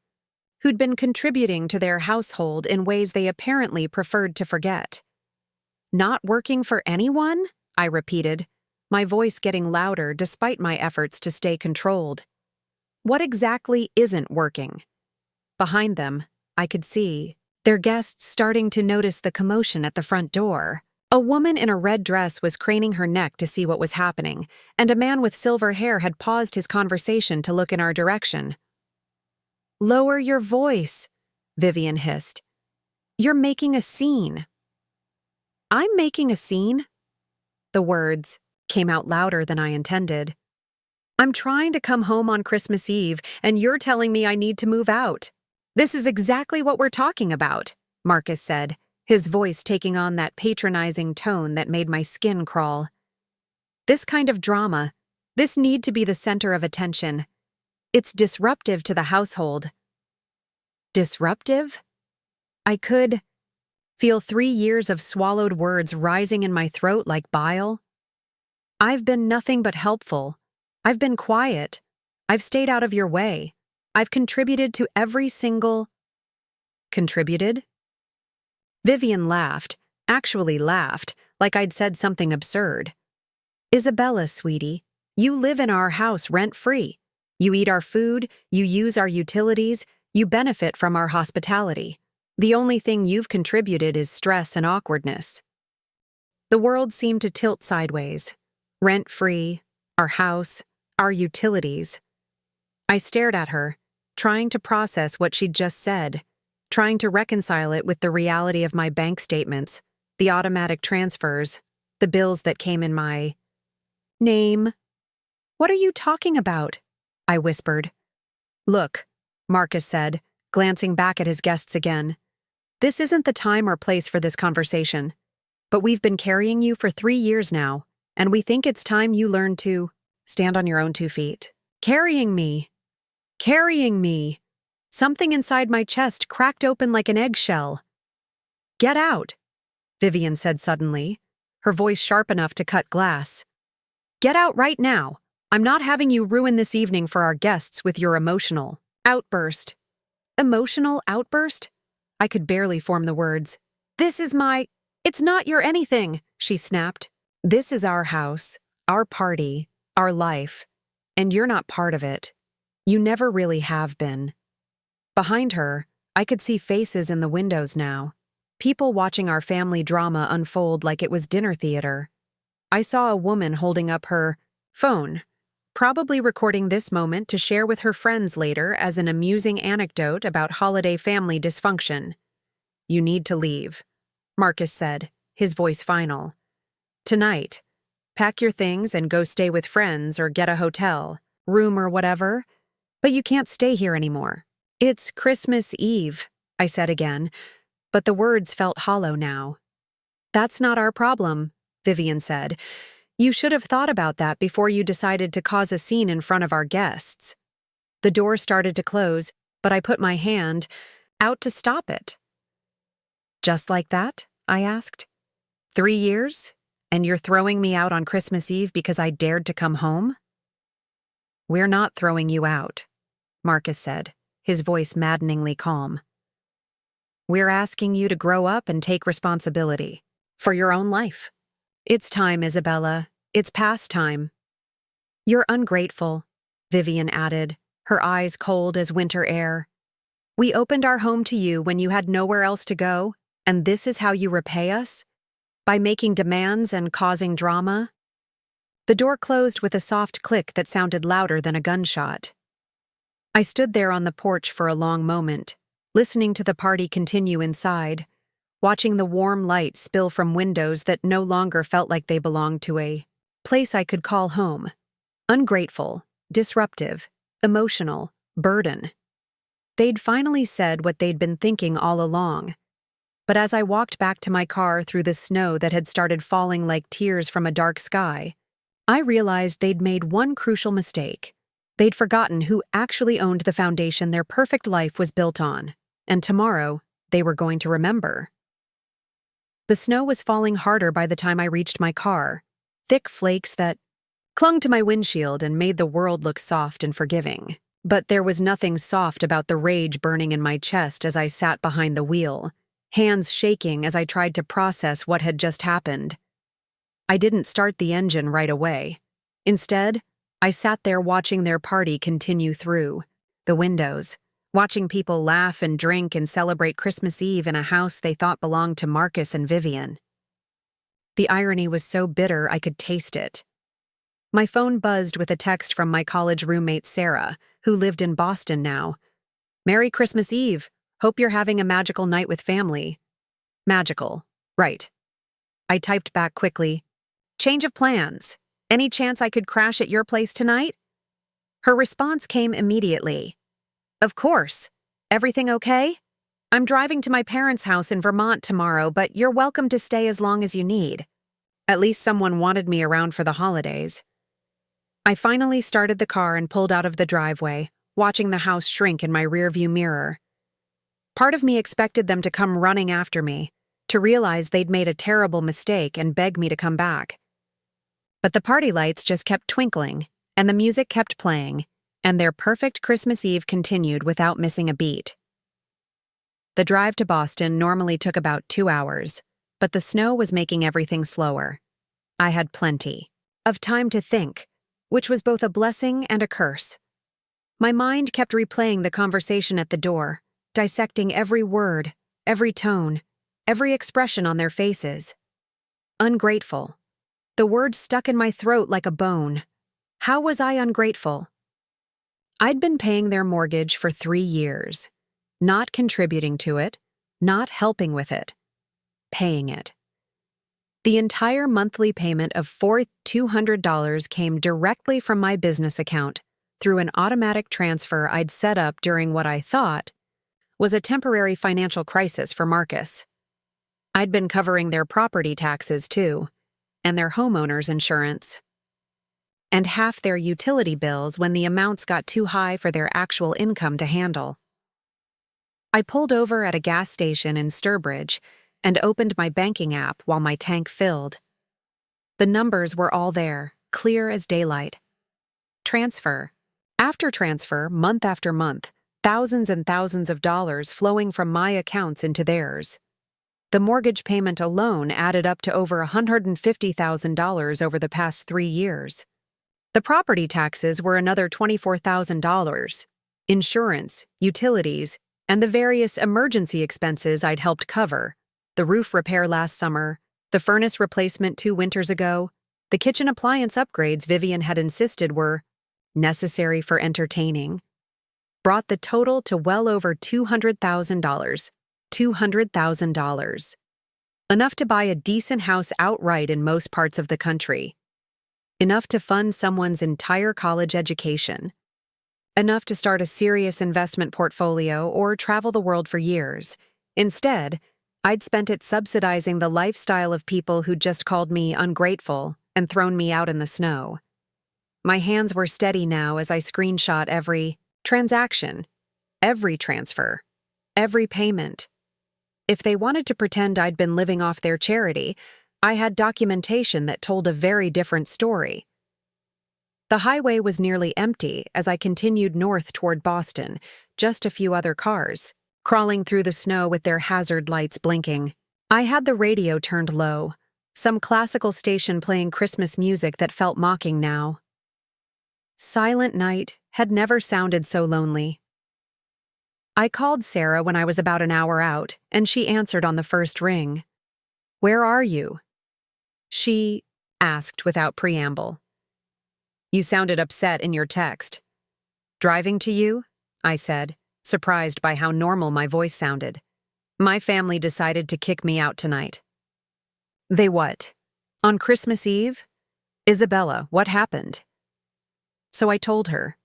who'd been contributing to their household in ways they apparently preferred to forget. Not working for anyone? I repeated, my voice getting louder despite my efforts to stay controlled. What exactly isn't working? Behind them, I could see their guests starting to notice the commotion at the front door. A woman in a red dress was craning her neck to see what was happening, and a man with silver hair had paused his conversation to look in our direction. "Lower your voice," Vivian hissed. "You're making a scene." "I'm making a scene?" The words came out louder than I intended. "I'm trying to come home on Christmas Eve, and you're telling me I need to move out. This is exactly what we're talking about," Marcus said, his voice taking on that patronizing tone that made my skin crawl. "This kind of drama, this need to be the center of attention. It's disruptive to the household." Disruptive? I could feel 3 years of swallowed words rising in my throat like bile. I've been nothing but helpful. I've been quiet. I've stayed out of your way. I've contributed to every single... Contributed? Vivian laughed, actually laughed, like I'd said something absurd. "Isabella, sweetie, you live in our house rent-free. You eat our food, you use our utilities, you benefit from our hospitality. The only thing you've contributed is stress and awkwardness." The world seemed to tilt sideways. Rent-free, our house, our utilities. I stared at her, trying to process what she'd just said, trying to reconcile it with the reality of my bank statements, the automatic transfers, the bills that came in my name. "What are you talking about?" I whispered. "Look," Marcus said, glancing back at his guests again. "This isn't the time or place for this conversation, but we've been carrying you for 3 years now, and we think it's time you learn to stand on your own 2 feet. Carrying me. Carrying me." Something inside my chest cracked open like an eggshell. "Get out," Vivian said suddenly, her voice sharp enough to cut glass. "Get out right now. I'm not having you ruin this evening for our guests with your emotional outburst." Emotional outburst? I could barely form the words. "This is my... It's not your anything," she snapped. "This is our house, our party, our life, and you're not part of it. You never really have been." Behind her, I could see faces in the windows now, people watching our family drama unfold like it was dinner theater. I saw a woman holding up her phone, probably recording this moment to share with her friends later as an amusing anecdote about holiday family dysfunction. "You need to leave," Marcus said, his voice final. "Tonight. Pack your things and go stay with friends or get a hotel, room or whatever. But you can't stay here anymore. It's Christmas Eve," I said again, but the words felt hollow now. "That's not our problem," Vivian said. "You should have thought about that before you decided to cause a scene in front of our guests." The door started to close, but I put my hand out to stop it. "Just like that?" I asked. 3 years? And you're throwing me out on Christmas Eve because I dared to come home?" "We're not throwing you out," Marcus said, his voice maddeningly calm. "We're asking you to grow up and take responsibility for your own life. It's time, Isabella. It's past time." "You're ungrateful," Vivian added, her eyes cold as winter air. "We opened our home to you when you had nowhere else to go, and this is how you repay us? By making demands and causing drama?" The door closed with a soft click that sounded louder than a gunshot. I stood there on the porch for a long moment, listening to the party continue inside, watching the warm light spill from windows that no longer felt like they belonged to a place I could call home. Ungrateful, disruptive, emotional, burden. They'd finally said what they'd been thinking all along. But as I walked back to my car through the snow that had started falling like tears from a dark sky, I realized they'd made one crucial mistake. They'd forgotten who actually owned the foundation their perfect life was built on, and tomorrow, they were going to remember. The snow was falling harder by the time I reached my car, thick flakes that clung to my windshield and made the world look soft and forgiving. But there was nothing soft about the rage burning in my chest as I sat behind the wheel, hands shaking as I tried to process what had just happened. I didn't start the engine right away. Instead, I sat there watching their party continue through the windows, watching people laugh and drink and celebrate Christmas Eve in a house they thought belonged to Marcus and Vivian. The irony was so bitter I could taste it. My phone buzzed with a text from my college roommate Sarah, who lived in Boston now. "Merry Christmas Eve. Hope you're having a magical night with family." Magical, right. I typed back quickly, "Change of plans. Any chance I could crash at your place tonight?" Her response came immediately. "Of course. Everything okay? I'm driving to my parents' house in Vermont tomorrow, but you're welcome to stay as long as you need." At least someone wanted me around for the holidays. I finally started the car and pulled out of the driveway, watching the house shrink in my rearview mirror. Part of me expected them to come running after me, to realize they'd made a terrible mistake and beg me to come back. But the party lights just kept twinkling, and the music kept playing, and their perfect Christmas Eve continued without missing a beat. The drive to Boston normally took about 2 hours, but the snow was making everything slower. I had plenty of time to think, which was both a blessing and a curse. My mind kept replaying the conversation at the door, dissecting every word, every tone, every expression on their faces. Ungrateful. The word stuck in my throat like a bone. How was I ungrateful? I'd been paying their mortgage for 3 years, not contributing to it, not helping with it, paying it. The entire monthly payment of $4,200 came directly from my business account through an automatic transfer I'd set up during what I thought was a temporary financial crisis for Marcus. I'd been covering their property taxes, too, and their homeowner's insurance, and half their utility bills when the amounts got too high for their actual income to handle. I pulled over at a gas station in Sturbridge and opened my banking app while my tank filled. The numbers were all there, clear as daylight. Transfer. After transfer, month after month, thousands and thousands of dollars flowing from my accounts into theirs. The mortgage payment alone added up to over $150,000 over the past 3 years. The property taxes were another $24,000. Insurance, utilities, and the various emergency expenses I'd helped cover. The roof repair last summer, the furnace replacement 2 winters ago, the kitchen appliance upgrades Vivian had insisted were necessary for entertaining, brought the total to well over $200,000. $200,000. Enough to buy a decent house outright in most parts of the country. Enough to fund someone's entire college education. Enough to start a serious investment portfolio or travel the world for years. Instead, I'd spent it subsidizing the lifestyle of people who'd just called me ungrateful and thrown me out in the snow. My hands were steady now as I screenshot every transaction, every transfer, every payment. If they wanted to pretend I'd been living off their charity, I had documentation that told a very different story. The highway was nearly empty as I continued north toward Boston, just a few other cars, crawling through the snow with their hazard lights blinking. I had the radio turned low, some classical station playing Christmas music that felt mocking now. Silent Night had never sounded so lonely. I called Sarah when I was about an hour out, and she answered on the first ring. "Where are you?" She asked without preamble. "You sounded upset in your text." "Driving to you?" I said, surprised by how normal my voice sounded. "My family decided to kick me out tonight." "They what? On Christmas Eve? Isabella, what happened?" So I told her.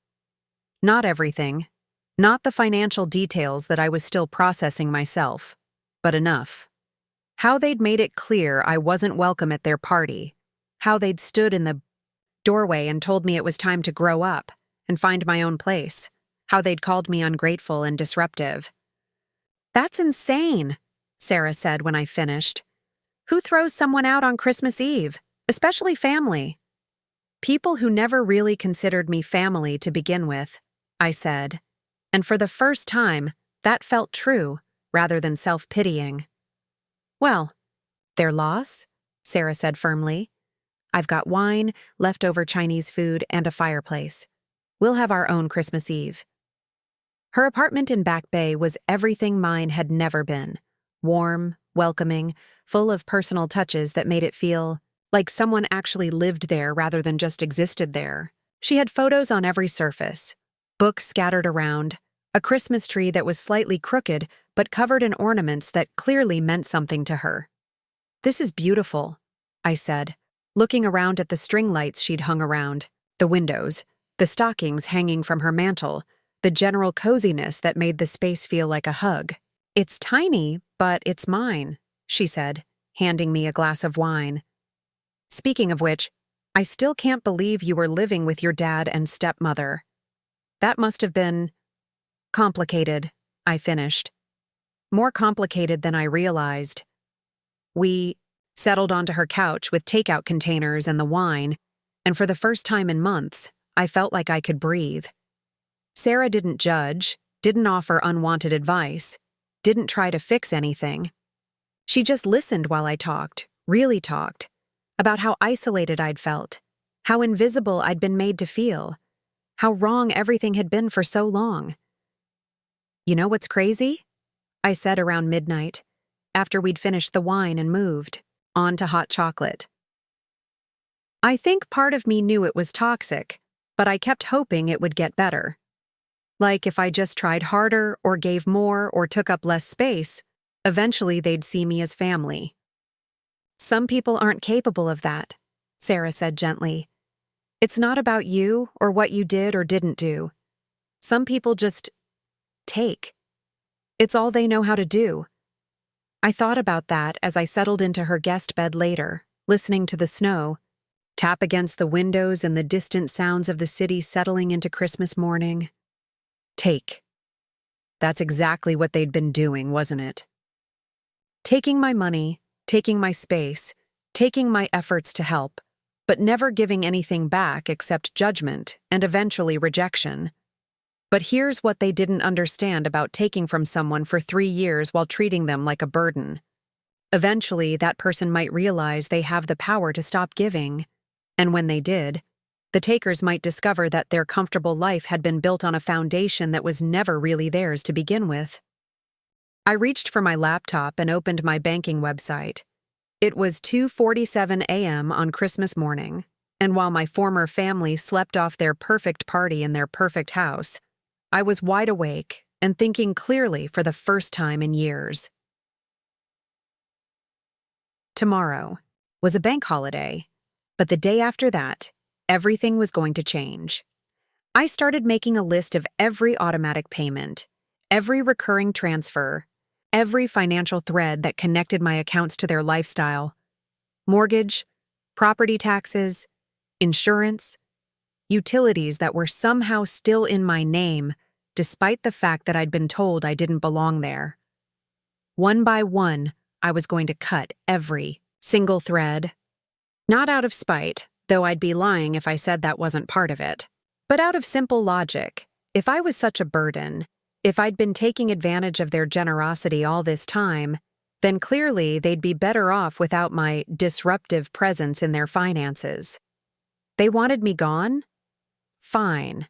Not everything. Not the financial details that I was still processing myself, but enough. How they'd made it clear I wasn't welcome at their party. How they'd stood in the doorway and told me it was time to grow up and find my own place. How they'd called me ungrateful and disruptive. That's insane, Sarah said when I finished. Who throws someone out on Christmas Eve, especially family? People who never really considered me family to begin with, I said. And for the first time, that felt true rather than self-pitying. Well, their loss, Sarah said firmly. I've got wine, leftover Chinese food, and a fireplace. We'll have our own Christmas Eve. Her apartment in Back Bay was everything mine had never been. Warm, welcoming, full of personal touches that made it feel like someone actually lived there rather than just existed there. She had photos on every surface, books scattered around, a Christmas tree that was slightly crooked but covered in ornaments that clearly meant something to her. This is beautiful, I said, looking around at the string lights she'd hung around, the windows, the stockings hanging from her mantel, the general coziness that made the space feel like a hug. It's tiny, but it's mine, she said, handing me a glass of wine. Speaking of which, I still can't believe you were living with your dad and stepmother. That must have been complicated, I finished. More complicated than I realized. We settled onto her couch with takeout containers and the wine, and for the first time in months, I felt like I could breathe. Sarah didn't judge, didn't offer unwanted advice, didn't try to fix anything. She just listened while I talked, really talked, about how isolated I'd felt, how invisible I'd been made to feel, how wrong everything had been for so long. You know what's crazy? I said around midnight, after we'd finished the wine and moved on to hot chocolate. I think part of me knew it was toxic, but I kept hoping it would get better. Like if I just tried harder or gave more or took up less space, eventually they'd see me as family. Some people aren't capable of that, Sarah said gently. It's not about you or what you did or didn't do. Some people just take. It's all they know how to do. I thought about that as I settled into her guest bed later, listening to the snow tap against the windows and the distant sounds of the city settling into Christmas morning. Take. That's exactly what they'd been doing, wasn't it? Taking my money, taking my space, taking my efforts to help, but never giving anything back except judgment and eventually rejection. But here's what they didn't understand about taking from someone for 3 years while treating them like a burden. Eventually, that person might realize they have the power to stop giving, and when they did, the takers might discover that their comfortable life had been built on a foundation that was never really theirs to begin with. I reached for my laptop and opened my banking website. It was 2:47 a.m. on Christmas morning, and while my former family slept off their perfect party in their perfect house, I was wide awake and thinking clearly for the first time in years. Tomorrow was a bank holiday, but the day after that, everything was going to change. I started making a list of every automatic payment, every recurring transfer, every financial thread that connected my accounts to their lifestyle. Mortgage, property taxes, insurance, utilities that were somehow still in my name, despite the fact that I'd been told I didn't belong there. One by one, I was going to cut every single thread. Not out of spite, though I'd be lying if I said that wasn't part of it, but out of simple logic. If I was such a burden, if I'd been taking advantage of their generosity all this time, then clearly they'd be better off without my disruptive presence in their finances. They wanted me gone? Fine.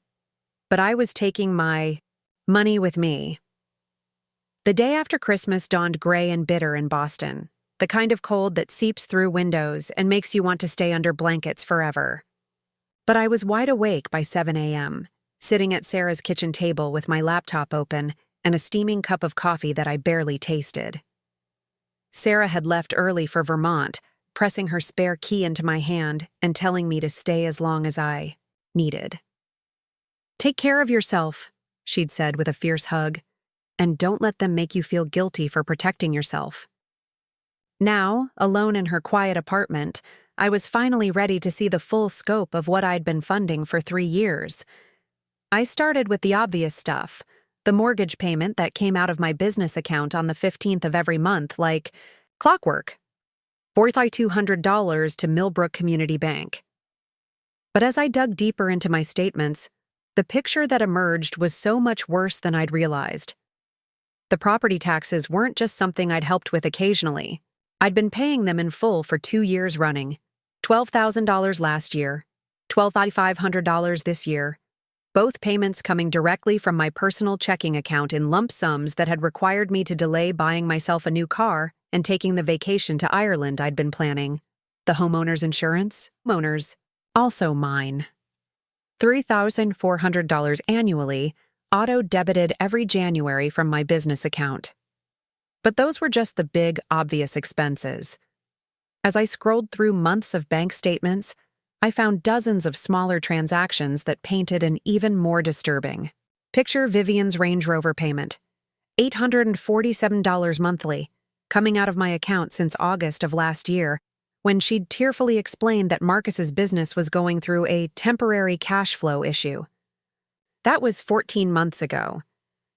But I was taking my money with me. The day after Christmas dawned gray and bitter in Boston, the kind of cold that seeps through windows and makes you want to stay under blankets forever. But I was wide awake by 7 a.m., sitting at Sarah's kitchen table with my laptop open and a steaming cup of coffee that I barely tasted. Sarah had left early for Vermont, pressing her spare key into my hand and telling me to stay as long as I needed. "Take care of yourself," she'd said with a fierce hug, "and don't let them make you feel guilty for protecting yourself." Now, alone in her quiet apartment, I was finally ready to see the full scope of what I'd been funding for 3 years. I started with the obvious stuff, The mortgage payment that came out of my business account on the 15th of every month, like clockwork. $4,200 to Millbrook Community Bank. But as I dug deeper into my statements, the picture that emerged was so much worse than I'd realized. The property taxes weren't just something I'd helped with occasionally. I'd been paying them in full for 2 years running. $12,000 last year, $12,500 this year, both payments coming directly from my personal checking account in lump sums that had required me to delay buying myself a new car and taking the vacation to Ireland I'd been planning. The homeowner's insurance, also mine. $3,400 annually, auto-debited every January from my business account. But those were just the big, obvious expenses. As I scrolled through months of bank statements, I found dozens of smaller transactions that painted an even more disturbing. Picture Vivian's Range Rover payment. $847 monthly, coming out of my account since August of last year, when she'd tearfully explained that Marcus's business was going through a temporary cash flow issue. That was 14 months ago.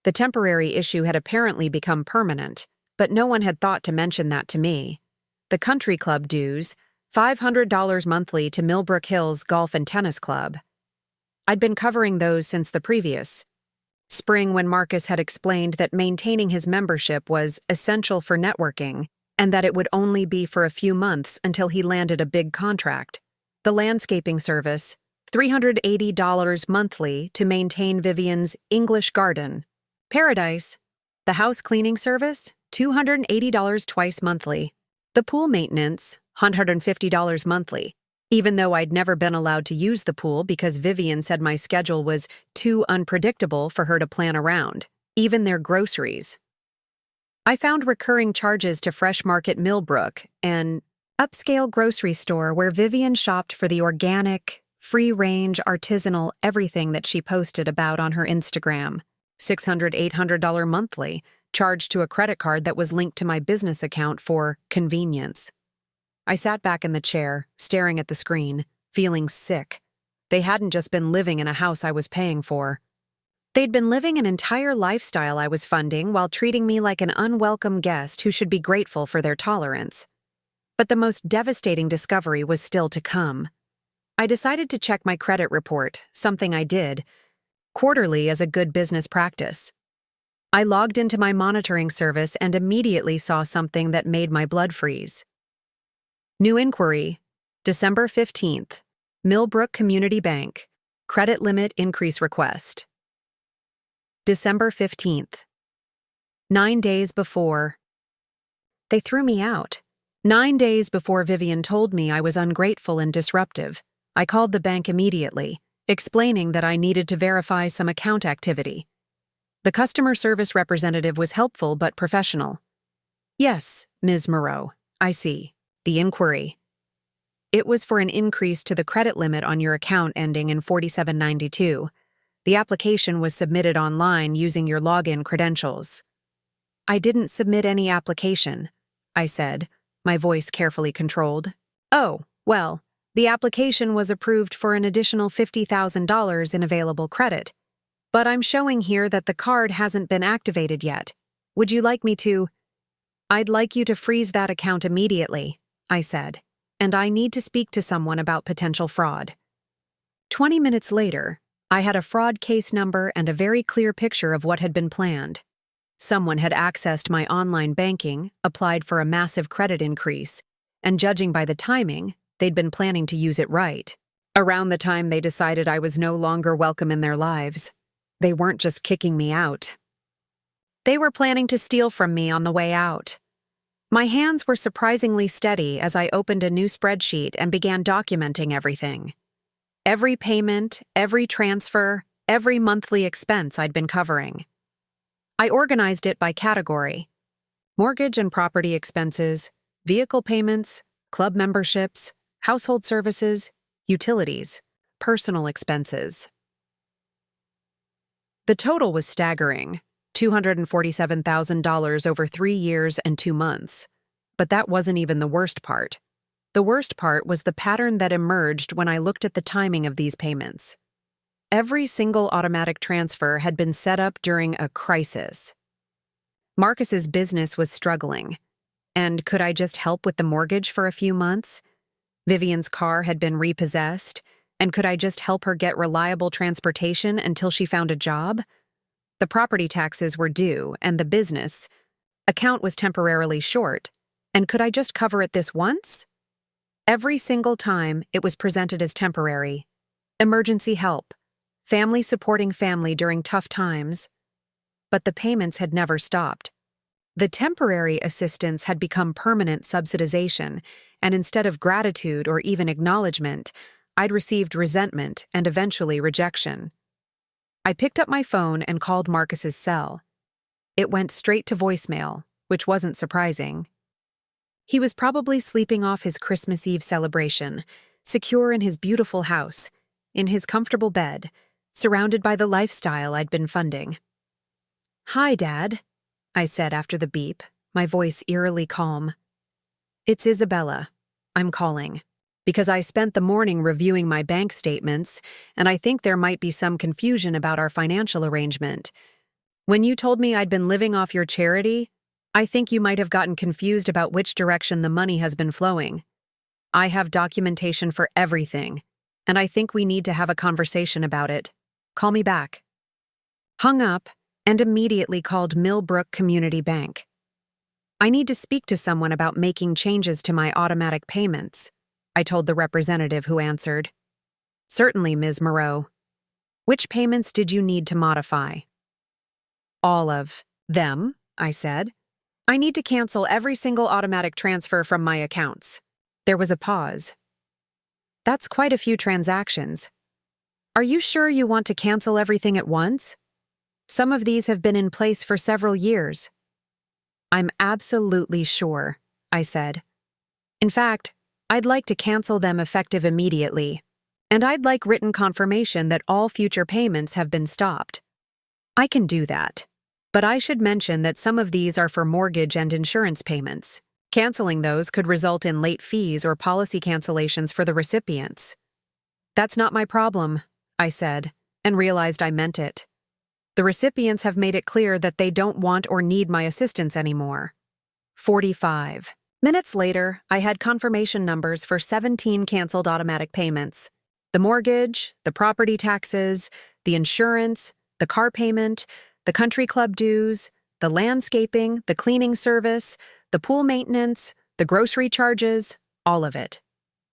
The temporary issue had apparently become permanent, but no one had thought to mention that to me. The country club dues, $500 monthly to Millbrook Hills Golf and Tennis Club. I'd been covering those since the previous spring when Marcus had explained that maintaining his membership was essential for networking and that it would only be for a few months until he landed a big contract. The landscaping service, $380 monthly to maintain Vivian's English garden. Paradise. The house cleaning service, $280 twice monthly. The pool maintenance, $150 monthly, even though I'd never been allowed to use the pool because Vivian said my schedule was too unpredictable for her to plan around, even their groceries. I found recurring charges to Fresh Market Millbrook, an upscale grocery store where Vivian shopped for the organic, free-range, artisanal everything that she posted about on her Instagram. $600, $800 monthly, charged to a credit card that was linked to my business account for convenience. I sat back in the chair, staring at the screen, feeling sick. They hadn't just been living in a house I was paying for. They'd been living an entire lifestyle I was funding while treating me like an unwelcome guest who should be grateful for their tolerance. But the most devastating discovery was still to come. I decided to check my credit report, something I did, quarterly as a good business practice. I logged into my monitoring service and immediately saw something that made my blood freeze. New inquiry, December 15th, Millbrook Community Bank, credit limit increase request. December 15th. 9 days before. They threw me out. 9 days before Vivian told me I was ungrateful and disruptive, I called the bank immediately, explaining that I needed to verify some account activity. The customer service representative was helpful but professional. Yes, Ms. Moreau, I see. The inquiry. It was for an increase to the credit limit on your account ending in 4792. The application was submitted online using your login credentials. I didn't submit any application, I said, my voice carefully controlled. Oh, well, the application was approved for an additional $50,000 in available credit. But I'm showing here that the card hasn't been activated yet. Would you like me to? I'd like you to freeze that account immediately, I said, and I need to speak to someone about potential fraud. 20 minutes later, I had a fraud case number and a very clear picture of what had been planned. Someone had accessed my online banking, applied for a massive credit increase, and judging by the timing, they'd been planning to use it right. Around the time they decided I was no longer welcome in their lives. They weren't just kicking me out. They were planning to steal from me on the way out. My hands were surprisingly steady as I opened a new spreadsheet and began documenting everything. Every payment, every transfer, every monthly expense I'd been covering. I organized it by category: mortgage and property expenses, vehicle payments, club memberships, household services, utilities, personal expenses. The total was staggering, $247,000 over 3 years and 2 months. But that wasn't even the worst part. The worst part was the pattern that emerged when I looked at the timing of these payments. Every single automatic transfer had been set up during a crisis. Marcus's business was struggling, and could I just help with the mortgage for a few months? Vivian's car had been repossessed, and could I just help her get reliable transportation until she found a job? The property taxes were due, and the business account was temporarily short, and could I just cover it this once? Every single time, it was presented as temporary. Emergency help. Family supporting family during tough times. But the payments had never stopped. The temporary assistance had become permanent subsidization, and instead of gratitude or even acknowledgement, I'd received resentment and eventually rejection. I picked up my phone and called Marcus's cell. It went straight to voicemail, which wasn't surprising. He was probably sleeping off his Christmas Eve celebration, secure in his beautiful house, in his comfortable bed, surrounded by the lifestyle I'd been funding. "Hi, Dad," I said after the beep, my voice eerily calm. "It's Isabella. I'm calling, because I spent the morning reviewing my bank statements, and I think there might be some confusion about our financial arrangement. When you told me I'd been living off your charity, I think you might have gotten confused about which direction the money has been flowing. I have documentation for everything, and I think we need to have a conversation about it. Call me back." Hung up and immediately called Millbrook Community Bank. "I need to speak to someone about making changes to my automatic payments," I told the representative who answered. "Certainly, Ms. Moreau. Which payments did you need to modify?" "All of them," I said. "I need to cancel every single automatic transfer from my accounts." There was a pause. "That's quite a few transactions. Are you sure you want to cancel everything at once? Some of these have been in place for several years." "I'm absolutely sure," I said. "In fact, I'd like to cancel them effective immediately, and I'd like written confirmation that all future payments have been stopped." "I can do that, but I should mention that some of these are for mortgage and insurance payments. Canceling those could result in late fees or policy cancellations for the recipients." "That's not my problem," I said, and realized I meant it. "The recipients have made it clear that they don't want or need my assistance anymore." 45 minutes later, I had confirmation numbers for 17 canceled automatic payments. The mortgage, the property taxes, the insurance, the car payment, the country club dues, the landscaping, the cleaning service, the pool maintenance, the grocery charges, all of it.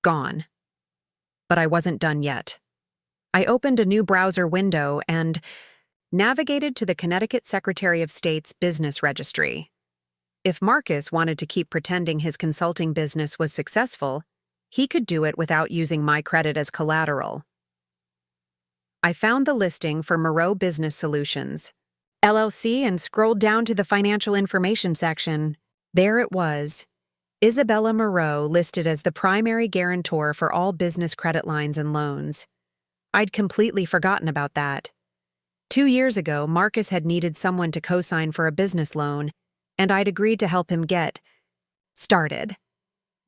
Gone. But I wasn't done yet. I opened a new browser window and navigated to the Connecticut Secretary of State's business registry. If Marcus wanted to keep pretending his consulting business was successful, he could do it without using my credit as collateral. I found the listing for Moreau Business Solutions, LLC, and scrolled down to the financial information section. There it was. Isabella Moreau listed as the primary guarantor for all business credit lines and loans. I'd completely forgotten about that. 2 years ago, Marcus had needed someone to co-sign for a business loan, and I'd agreed to help him get started.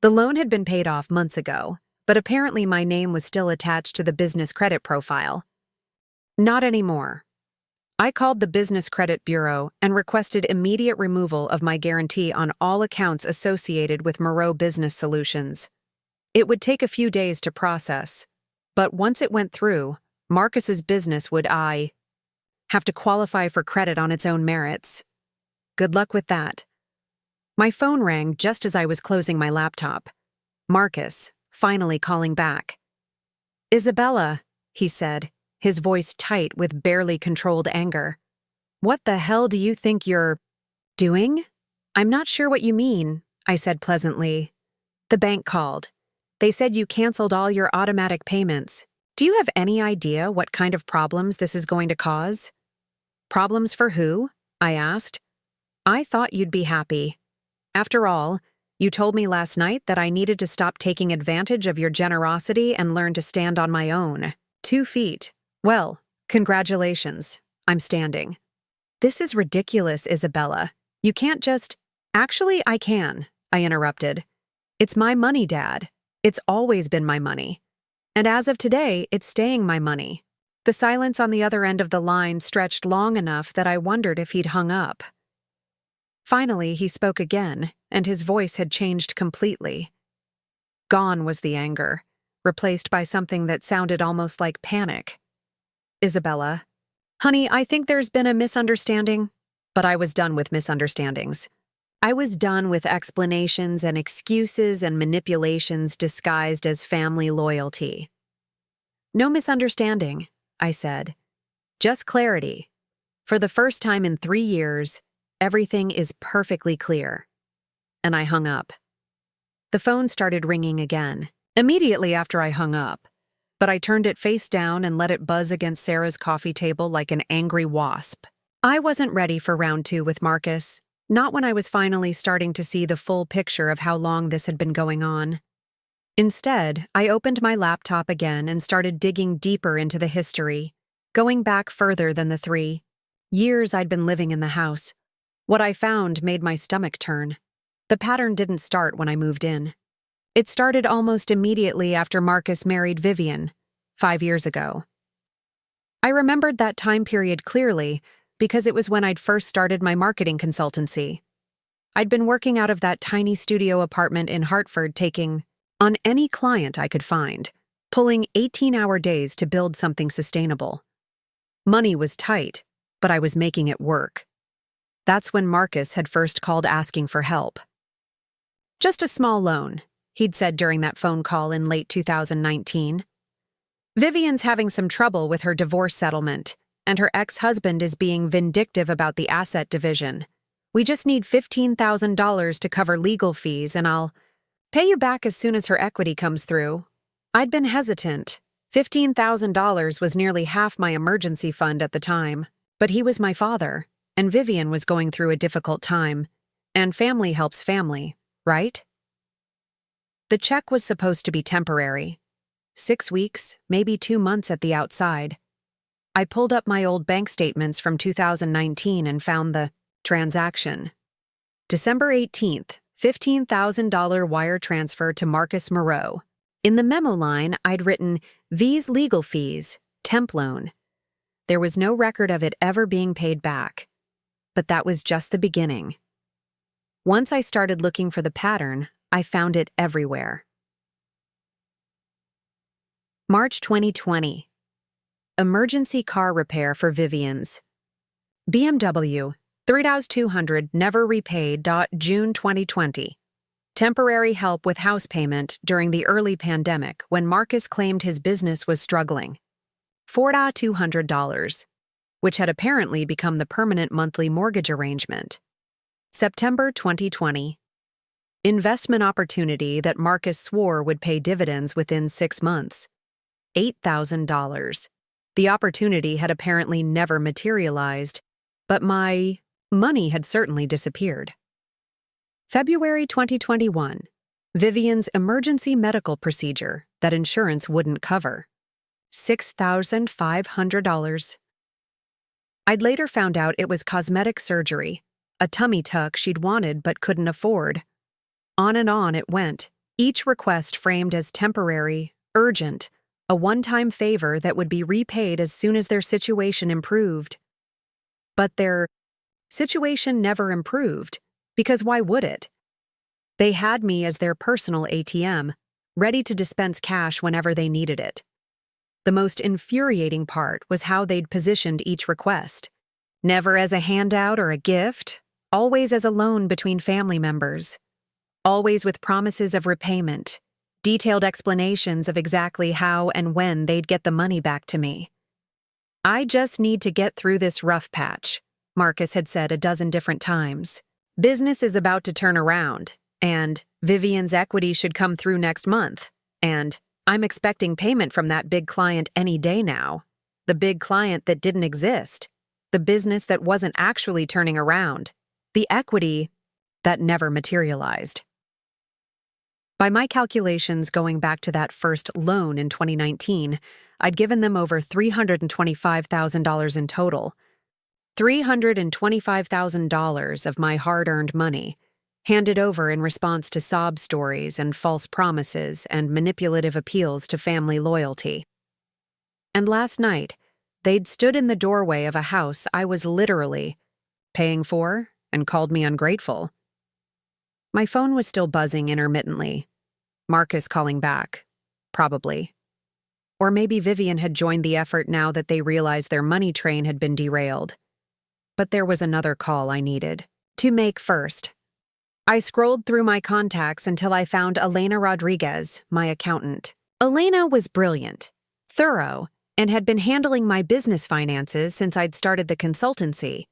The loan had been paid off months ago, but apparently my name was still attached to the business credit profile. Not anymore. I called the Business Credit Bureau and requested immediate removal of my guarantee on all accounts associated with Moreau Business Solutions. It would take a few days to process, but once it went through, Marcus's business would have to qualify for credit on its own merits. Good luck with that. My phone rang just as I was closing my laptop. Marcus, finally calling back. "Isabella," he said, his voice tight with barely controlled anger. "What the hell do you think you're doing?" "I'm not sure what you mean," I said pleasantly. "The bank called. They said you canceled all your automatic payments. Do you have any idea what kind of problems this is going to cause?" "Problems for who?" I asked. "I thought you'd be happy. After all, you told me last night that I needed to stop taking advantage of your generosity and learn to stand on my own. 2 feet. Well, congratulations. I'm standing." "This is ridiculous, Isabella. You can't just—" "Actually, I can," I interrupted. "It's my money, Dad. It's always been my money. And as of today, it's staying my money. The silence on the other end of the line stretched long enough that I wondered if he'd hung up. Finally, he spoke again, and his voice had changed completely. Gone was the anger, replaced by something that sounded almost like panic. Isabella. Honey, I think there's been a misunderstanding. But I was done with misunderstandings. I was done with explanations and excuses and manipulations disguised as family loyalty. No misunderstanding, I said. Just clarity. For the first time in 3 years, everything is perfectly clear. And I hung up. The phone started ringing again, immediately after I hung up, but I turned it face down and let it buzz against Sarah's coffee table like an angry wasp. I wasn't ready for round 2 with Marcus, not when I was finally starting to see the full picture of how long this had been going on. Instead, I opened my laptop again and started digging deeper into the history, going back further than the 3 years I'd been living in the house. What I found made my stomach turn. The pattern didn't start when I moved in. It started almost immediately after Marcus married Vivian, 5 years ago. I remembered that time period clearly because it was when I'd first started my marketing consultancy. I'd been working out of that tiny studio apartment in Hartford, taking on any client I could find, pulling 18-hour days to build something sustainable. Money was tight, but I was making it work. That's when Marcus had first called asking for help. Just a small loan, he'd said during that phone call in late 2019. Vivian's having some trouble with her divorce settlement, and her ex-husband is being vindictive about the asset division. We just need $15,000 to cover legal fees, and I'll pay you back as soon as her equity comes through. I'd been hesitant. $15,000 was nearly half my emergency fund at the time, but he was my father, and Vivian was going through a difficult time, and family helps family, right? The check was supposed to be temporary. 6 weeks, maybe 2 months at the outside. I pulled up my old bank statements from 2019 and found the transaction. December 18th, $15,000 wire transfer to Marcus Moreau. In the memo line, I'd written, V's legal fees, temp loan. There was no record of it ever being paid back. But that was just the beginning. Once I started looking for the pattern, I found it everywhere. March 2020. Emergency car repair for Vivian's. BMW, 3,200 never repaid. June 2020. Temporary help with house payment during the early pandemic when Marcus claimed his business was struggling. $4,200, which had apparently become the permanent monthly mortgage arrangement. September 2020. Investment opportunity that Marcus swore would pay dividends within 6 months. $8,000. The opportunity had apparently never materialized, but my money had certainly disappeared. February 2021. Vivian's emergency medical procedure that insurance wouldn't cover. $6,500. I'd later found out it was cosmetic surgery, a tummy tuck she'd wanted but couldn't afford. On and on it went, each request framed as temporary, urgent, a one-time favor that would be repaid as soon as their situation improved. But their situation never improved, because why would it? They had me as their personal ATM, ready to dispense cash whenever they needed it. The most infuriating part was how they'd positioned each request. Never as a handout or a gift, always as a loan between family members. Always with promises of repayment, detailed explanations of exactly how and when they'd get the money back to me. I just need to get through this rough patch, Marcus had said a dozen different times. Business is about to turn around, and Vivian's equity should come through next month, and I'm expecting payment from that big client any day now. The big client that didn't exist. The business that wasn't actually turning around. The equity that never materialized. By my calculations going back to that first loan in 2019, I'd given them over $325,000 in total. $325,000 of my hard-earned money, handed over in response to sob stories and false promises and manipulative appeals to family loyalty. And last night, They'd stood in the doorway of a house I was literally paying for and called me ungrateful. My phone was still buzzing intermittently. Marcus calling back. Probably. Or maybe Vivian had joined the effort now that they realized their money train had been derailed. But there was another call I needed to make first. I scrolled through my contacts until I found Elena Rodriguez, my accountant. Elena was brilliant, thorough, and had been handling my business finances since I'd started the consultancy.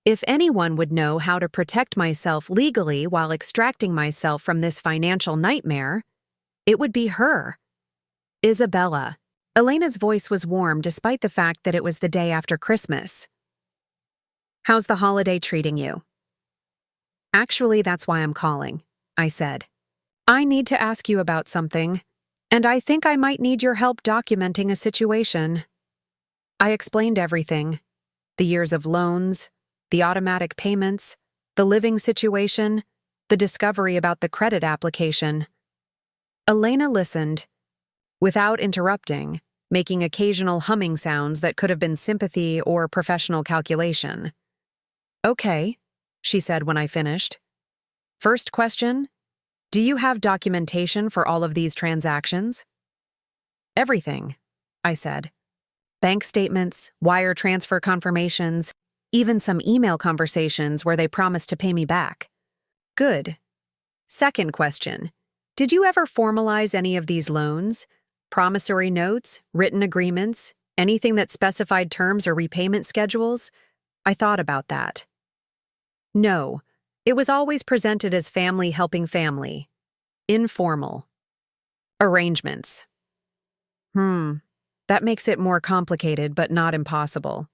If anyone would know how to protect myself legally while extracting myself from this financial nightmare, it would be her. Isabella. Elena's voice was warm despite the fact that it was the day after Christmas. How's the holiday treating you? Actually, that's why I'm calling, I said. I need to ask you about something, and I think I might need your help documenting a situation. I explained everything. The years of loans, the automatic payments, the living situation, the discovery about the credit application. Elena listened, without interrupting, making occasional humming sounds that could have been sympathy or professional calculation. Okay, she said when I finished. First question, do you have documentation for all of these transactions? Everything, I said. Bank statements, wire transfer confirmations, even some email conversations where they promised to pay me back. Good. Second question, did you ever formalize any of these loans? Promissory notes, written agreements, anything that specified terms or repayment schedules? I thought about that. No, it was always presented as family helping family. Informal. Arrangements. That makes it more complicated but not impossible.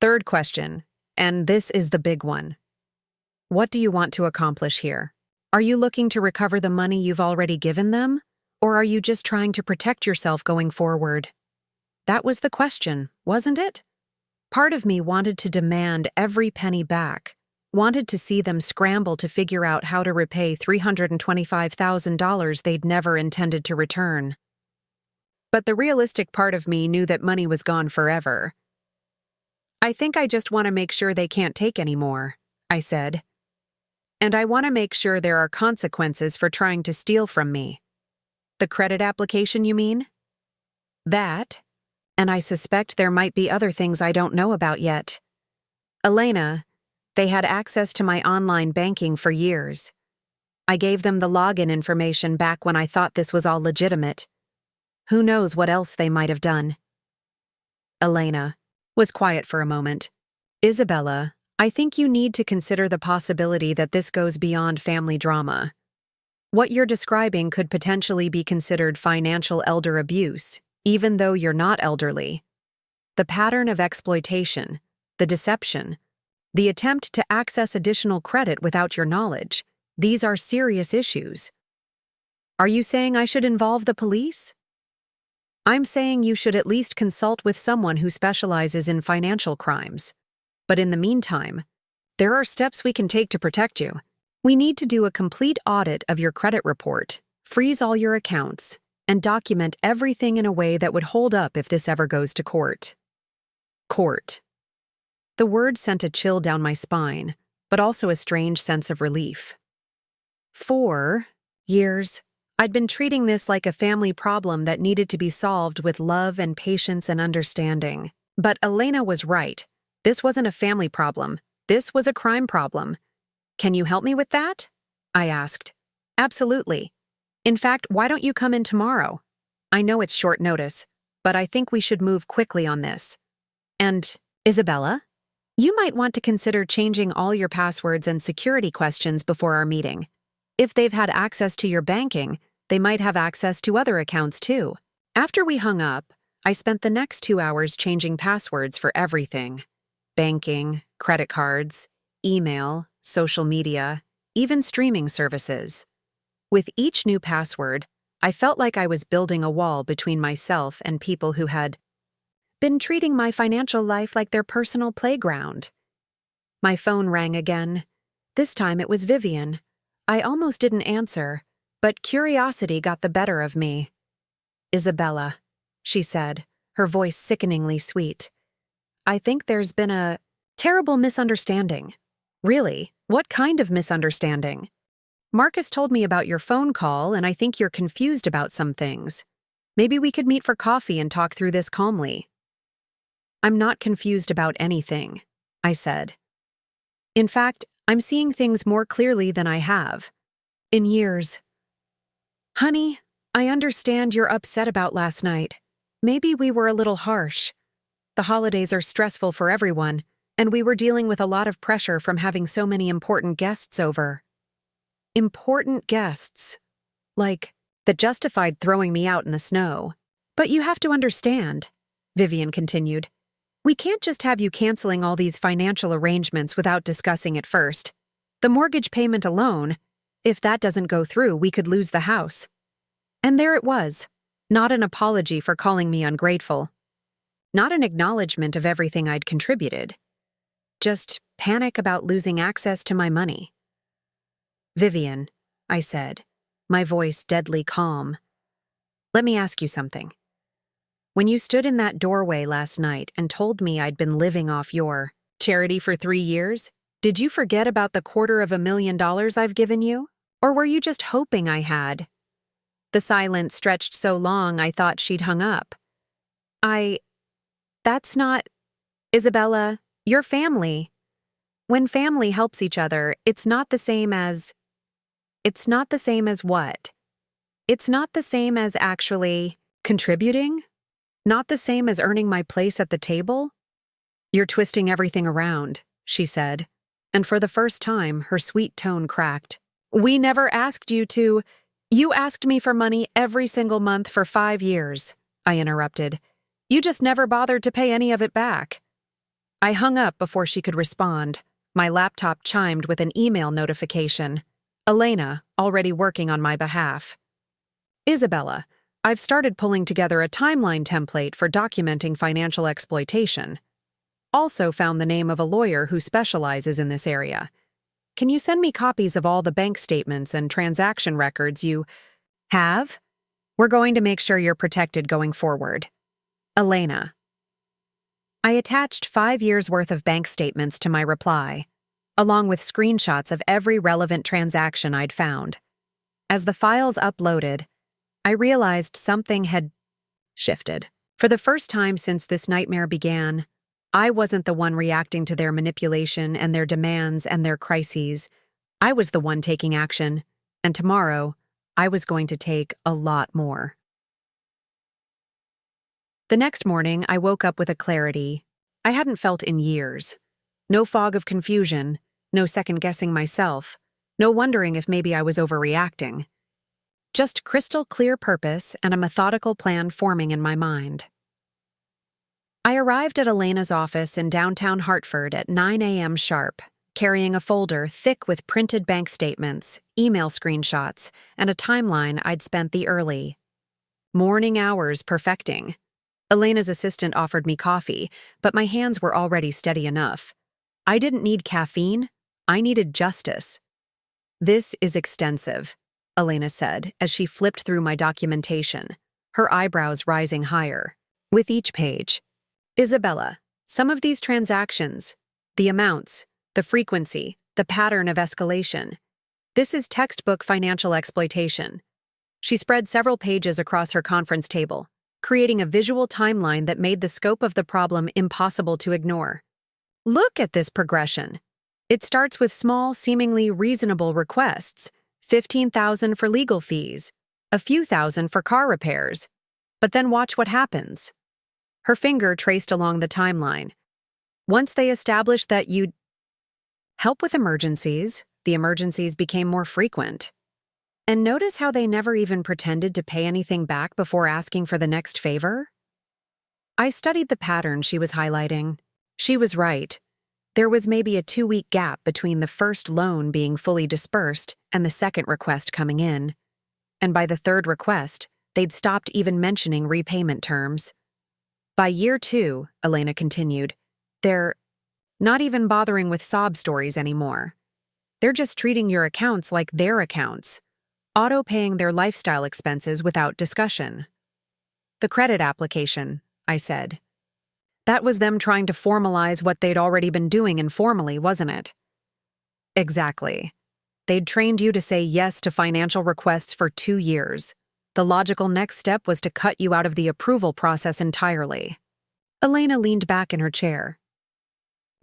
Third question, and this is the big one. What do you want to accomplish here? Are you looking to recover the money you've already given them? Or are you just trying to protect yourself going forward? That was the question, wasn't it? Part of me wanted to demand every penny back, wanted to see them scramble to figure out how to repay $325,000 they'd never intended to return. But the realistic part of me knew that money was gone forever. I think I just want to make sure they can't take any more, I said. And I want to make sure there are consequences for trying to steal from me. The credit application, you mean? That, and I suspect there might be other things I don't know about yet. Elena, they had access to my online banking for years. I gave them the login information back when I thought this was all legitimate. Who knows what else they might have done? Elena was quiet for a moment. Isabella, I think you need to consider the possibility that this goes beyond family drama. What you're describing could potentially be considered financial elder abuse, even though you're not elderly. The pattern of exploitation, the deception, the attempt to access additional credit without your knowledge, these are serious issues. Are you saying I should involve the police? I'm saying you should at least consult with someone who specializes in financial crimes. But in the meantime, there are steps we can take to protect you. We need to do a complete audit of your credit report, freeze all your accounts, and document everything in a way that would hold up if this ever goes to court. Court. The word sent a chill down my spine, but also a strange sense of relief. 4 years, I'd been treating this like a family problem that needed to be solved with love and patience and understanding. But Elena was right. This wasn't a family problem. This was a crime problem. Can you help me with that? I asked. Absolutely. In fact, why don't you come in tomorrow? I know it's short notice, but I think we should move quickly on this. And, Isabella, you might want to consider changing all your passwords and security questions before our meeting. If they've had access to your banking, they might have access to other accounts too. After we hung up, I spent the next 2 hours changing passwords for everything. Banking, credit cards, email, social media, even streaming services. With each new password, I felt like I was building a wall between myself and people who had been treating my financial life like their personal playground. My phone rang again. This time it was Vivian. I almost didn't answer, but curiosity got the better of me. Isabella, she said, her voice sickeningly sweet. I think there's been a terrible misunderstanding. Really? What kind of misunderstanding? Marcus told me about your phone call, and I think you're confused about some things. Maybe we could meet for coffee and talk through this calmly. I'm not confused about anything, I said. In fact, I'm seeing things more clearly than I have. In years. Honey, I understand you're upset about last night. Maybe we were a little harsh. The holidays are stressful for everyone, and we were dealing with a lot of pressure from having so many important guests over. Important guests. Like, that justified throwing me out in the snow. But you have to understand, Vivian continued. We can't just have you canceling all these financial arrangements without discussing it first. The mortgage payment alone, if that doesn't go through, we could lose the house. And there it was. Not an apology for calling me ungrateful. Not an acknowledgement of everything I'd contributed. Just panic about losing access to my money. Vivian, I said, my voice deadly calm. Let me ask you something. When you stood in that doorway last night and told me I'd been living off your charity for 3 years, did you forget about the $250,000 I've given you? Or were you just hoping I had? The silence stretched so long I thought she'd hung up. That's not... Isabella, your family. When family helps each other, it's not the same as... It's not the same as what? It's not the same as actually contributing? Not the same as earning my place at the table? You're twisting everything around, she said, and for the first time, her sweet tone cracked. We never asked you to. You asked me for money every single month for 5 years, I interrupted. You just never bothered to pay any of it back. I hung up before she could respond. My laptop chimed with an email notification. Elena, already working on my behalf. Isabella, I've started pulling together a timeline template for documenting financial exploitation. Also found the name of a lawyer who specializes in this area. Can you send me copies of all the bank statements and transaction records you have? We're going to make sure you're protected going forward. Elena. I attached 5 years' worth of bank statements to my reply, along with screenshots of every relevant transaction I'd found. As the files uploaded, I realized something had shifted. For the first time since this nightmare began, I wasn't the one reacting to their manipulation and their demands and their crises. I was the one taking action, and tomorrow, I was going to take a lot more. The next morning, I woke up with a clarity I hadn't felt in years. No fog of confusion, no second-guessing myself, no wondering if maybe I was overreacting. Just crystal clear purpose and a methodical plan forming in my mind. I arrived at Elena's office in downtown Hartford at 9 a.m. sharp, carrying a folder thick with printed bank statements, email screenshots, and a timeline I'd spent the early morning hours perfecting. Elena's assistant offered me coffee, but my hands were already steady enough. I didn't need caffeine, I needed justice. This is extensive, Elena said as she flipped through my documentation, her eyebrows rising higher. With each page, Isabella, some of these transactions, the amounts, the frequency, the pattern of escalation. This is textbook financial exploitation. She spread several pages across her conference table, creating a visual timeline that made the scope of the problem impossible to ignore. Look at this progression. It starts with small, seemingly reasonable requests, $15,000 for legal fees, a few thousand for car repairs. But then watch what happens. Her finger traced along the timeline. Once they established that you'd help with emergencies, the emergencies became more frequent. And notice how they never even pretended to pay anything back before asking for the next favor? I studied the pattern she was highlighting. She was right. There was maybe a 2-week gap between the first loan being fully dispersed and the second request coming in. And by the third request, they'd stopped even mentioning repayment terms. By year 2, Elena continued, they're not even bothering with sob stories anymore. They're just treating your accounts like their accounts, auto-paying their lifestyle expenses without discussion. The credit application, I said. That was them trying to formalize what they'd already been doing informally, wasn't it? Exactly. They'd trained you to say yes to financial requests for 2 years. The logical next step was to cut you out of the approval process entirely. Elena leaned back in her chair.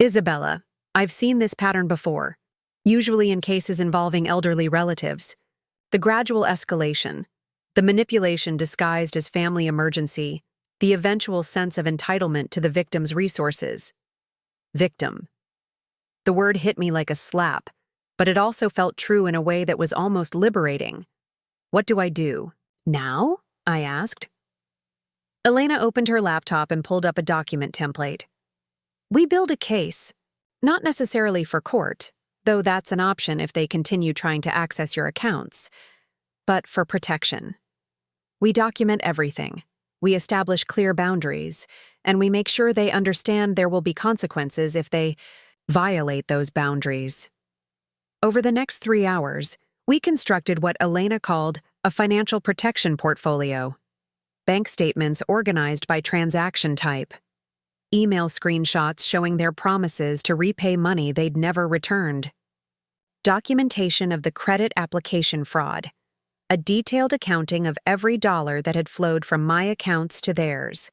Isabella, I've seen this pattern before, usually in cases involving elderly relatives. The gradual escalation, the manipulation disguised as family emergency, the eventual sense of entitlement to the victim's resources. Victim. The word hit me like a slap, but it also felt true in a way that was almost liberating. What do I do? Now? I asked. Elena opened her laptop and pulled up a document template. We build a case, not necessarily for court, though that's an option if they continue trying to access your accounts, but for protection. We document everything. We establish clear boundaries, and we make sure they understand there will be consequences if they violate those boundaries. Over the next 3 hours, we constructed what Elena called a financial protection portfolio. Bank statements organized by transaction type. Email screenshots showing their promises to repay money they'd never returned. Documentation of the credit application fraud. A detailed accounting of every dollar that had flowed from my accounts to theirs.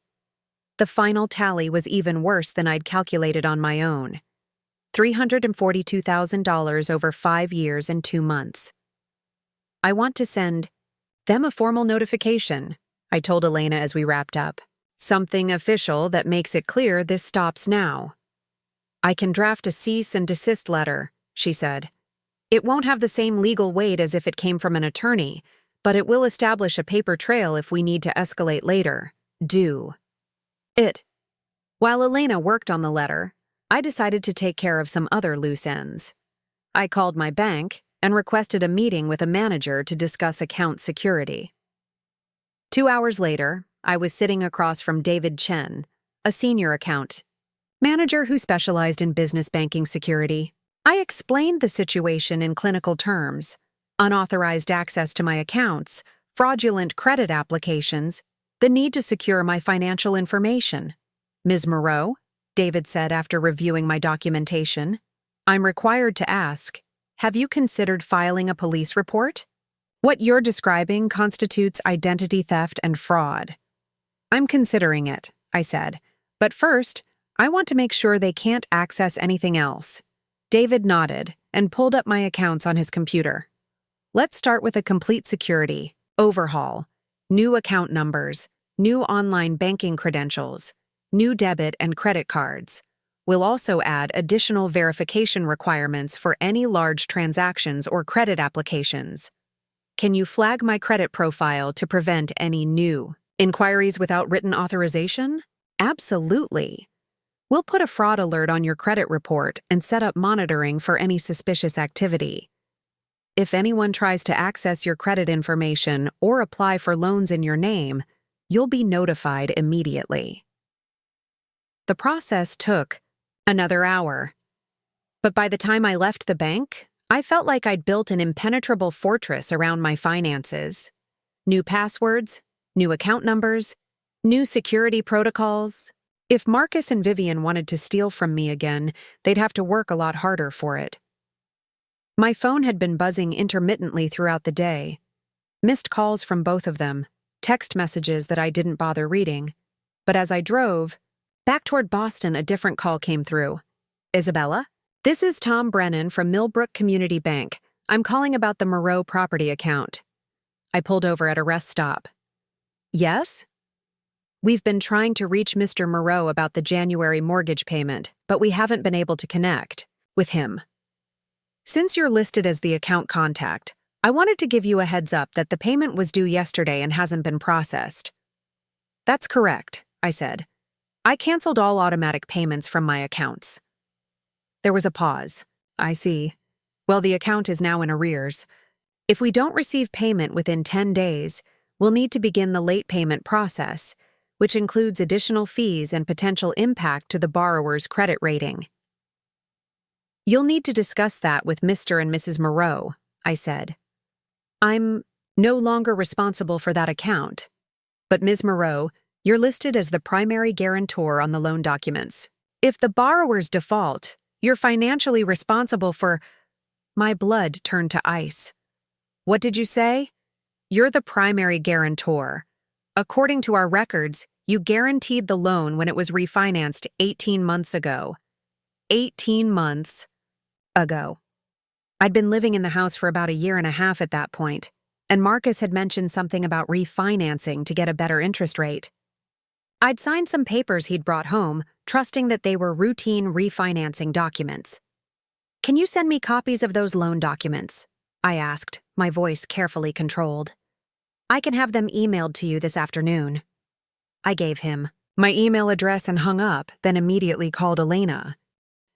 The final tally was even worse than I'd calculated on my own. $342,000 over 5 years and 2 months. I want to send them a formal notification, I told Elena as we wrapped up. Something official that makes it clear this stops now. I can draft a cease and desist letter, she said. It won't have the same legal weight as if it came from an attorney, but it will establish a paper trail if we need to escalate later. Do it. While Elena worked on the letter, I decided to take care of some other loose ends. I called my bank and requested a meeting with a manager to discuss account security. 2 hours later, I was sitting across from David Chen, a senior account manager who specialized in business banking security. I explained the situation in clinical terms: unauthorized access to my accounts, fraudulent credit applications, the need to secure my financial information. Ms. Moreau, David said after reviewing my documentation, I'm required to ask, have you considered filing a police report? What you're describing constitutes identity theft and fraud. I'm considering it, I said, but first, I want to make sure they can't access anything else. David nodded and pulled up my accounts on his computer. Let's start with a complete security overhaul, new account numbers, new online banking credentials, new debit and credit cards. We'll also add additional verification requirements for any large transactions or credit applications. Can you flag my credit profile to prevent any new inquiries without written authorization? Absolutely. We'll put a fraud alert on your credit report and set up monitoring for any suspicious activity. If anyone tries to access your credit information or apply for loans in your name, you'll be notified immediately. The process took another hour. But by the time I left the bank, I felt like I'd built an impenetrable fortress around my finances. New passwords, new account numbers, new security protocols. If Marcus and Vivian wanted to steal from me again, they'd have to work a lot harder for it. My phone had been buzzing intermittently throughout the day. Missed calls from both of them, text messages that I didn't bother reading. But as I drove back toward Boston, a different call came through. Isabella? This is Tom Brennan from Millbrook Community Bank. I'm calling about the Moreau property account. I pulled over at a rest stop. Yes? We've been trying to reach Mr. Moreau about the January mortgage payment, but we haven't been able to connect with him. Since you're listed as the account contact, I wanted to give you a heads up that the payment was due yesterday and hasn't been processed. That's correct, I said. I canceled all automatic payments from my accounts. There was a pause. I see. Well, the account is now in arrears. If we don't receive payment within 10 days, we'll need to begin the late payment process, which includes additional fees and potential impact to the borrower's credit rating. You'll need to discuss that with Mr. and Mrs. Moreau, I said. I'm no longer responsible for that account. But Ms. Moreau, You're listed as the primary guarantor on the loan documents. If the borrowers default, you're financially responsible for— My blood turned to ice. What did you say? You're the primary guarantor. According to our records, you guaranteed the loan when it was refinanced 18 months ago. 18 months ago. I'd been living in the house for about a year and a half at that point, and Marcus had mentioned something about refinancing to get a better interest rate. I'd signed some papers he'd brought home, trusting that they were routine refinancing documents. Can you send me copies of those loan documents? I asked, my voice carefully controlled. I can have them emailed to you this afternoon. I gave him my email address and hung up, then immediately called Elena.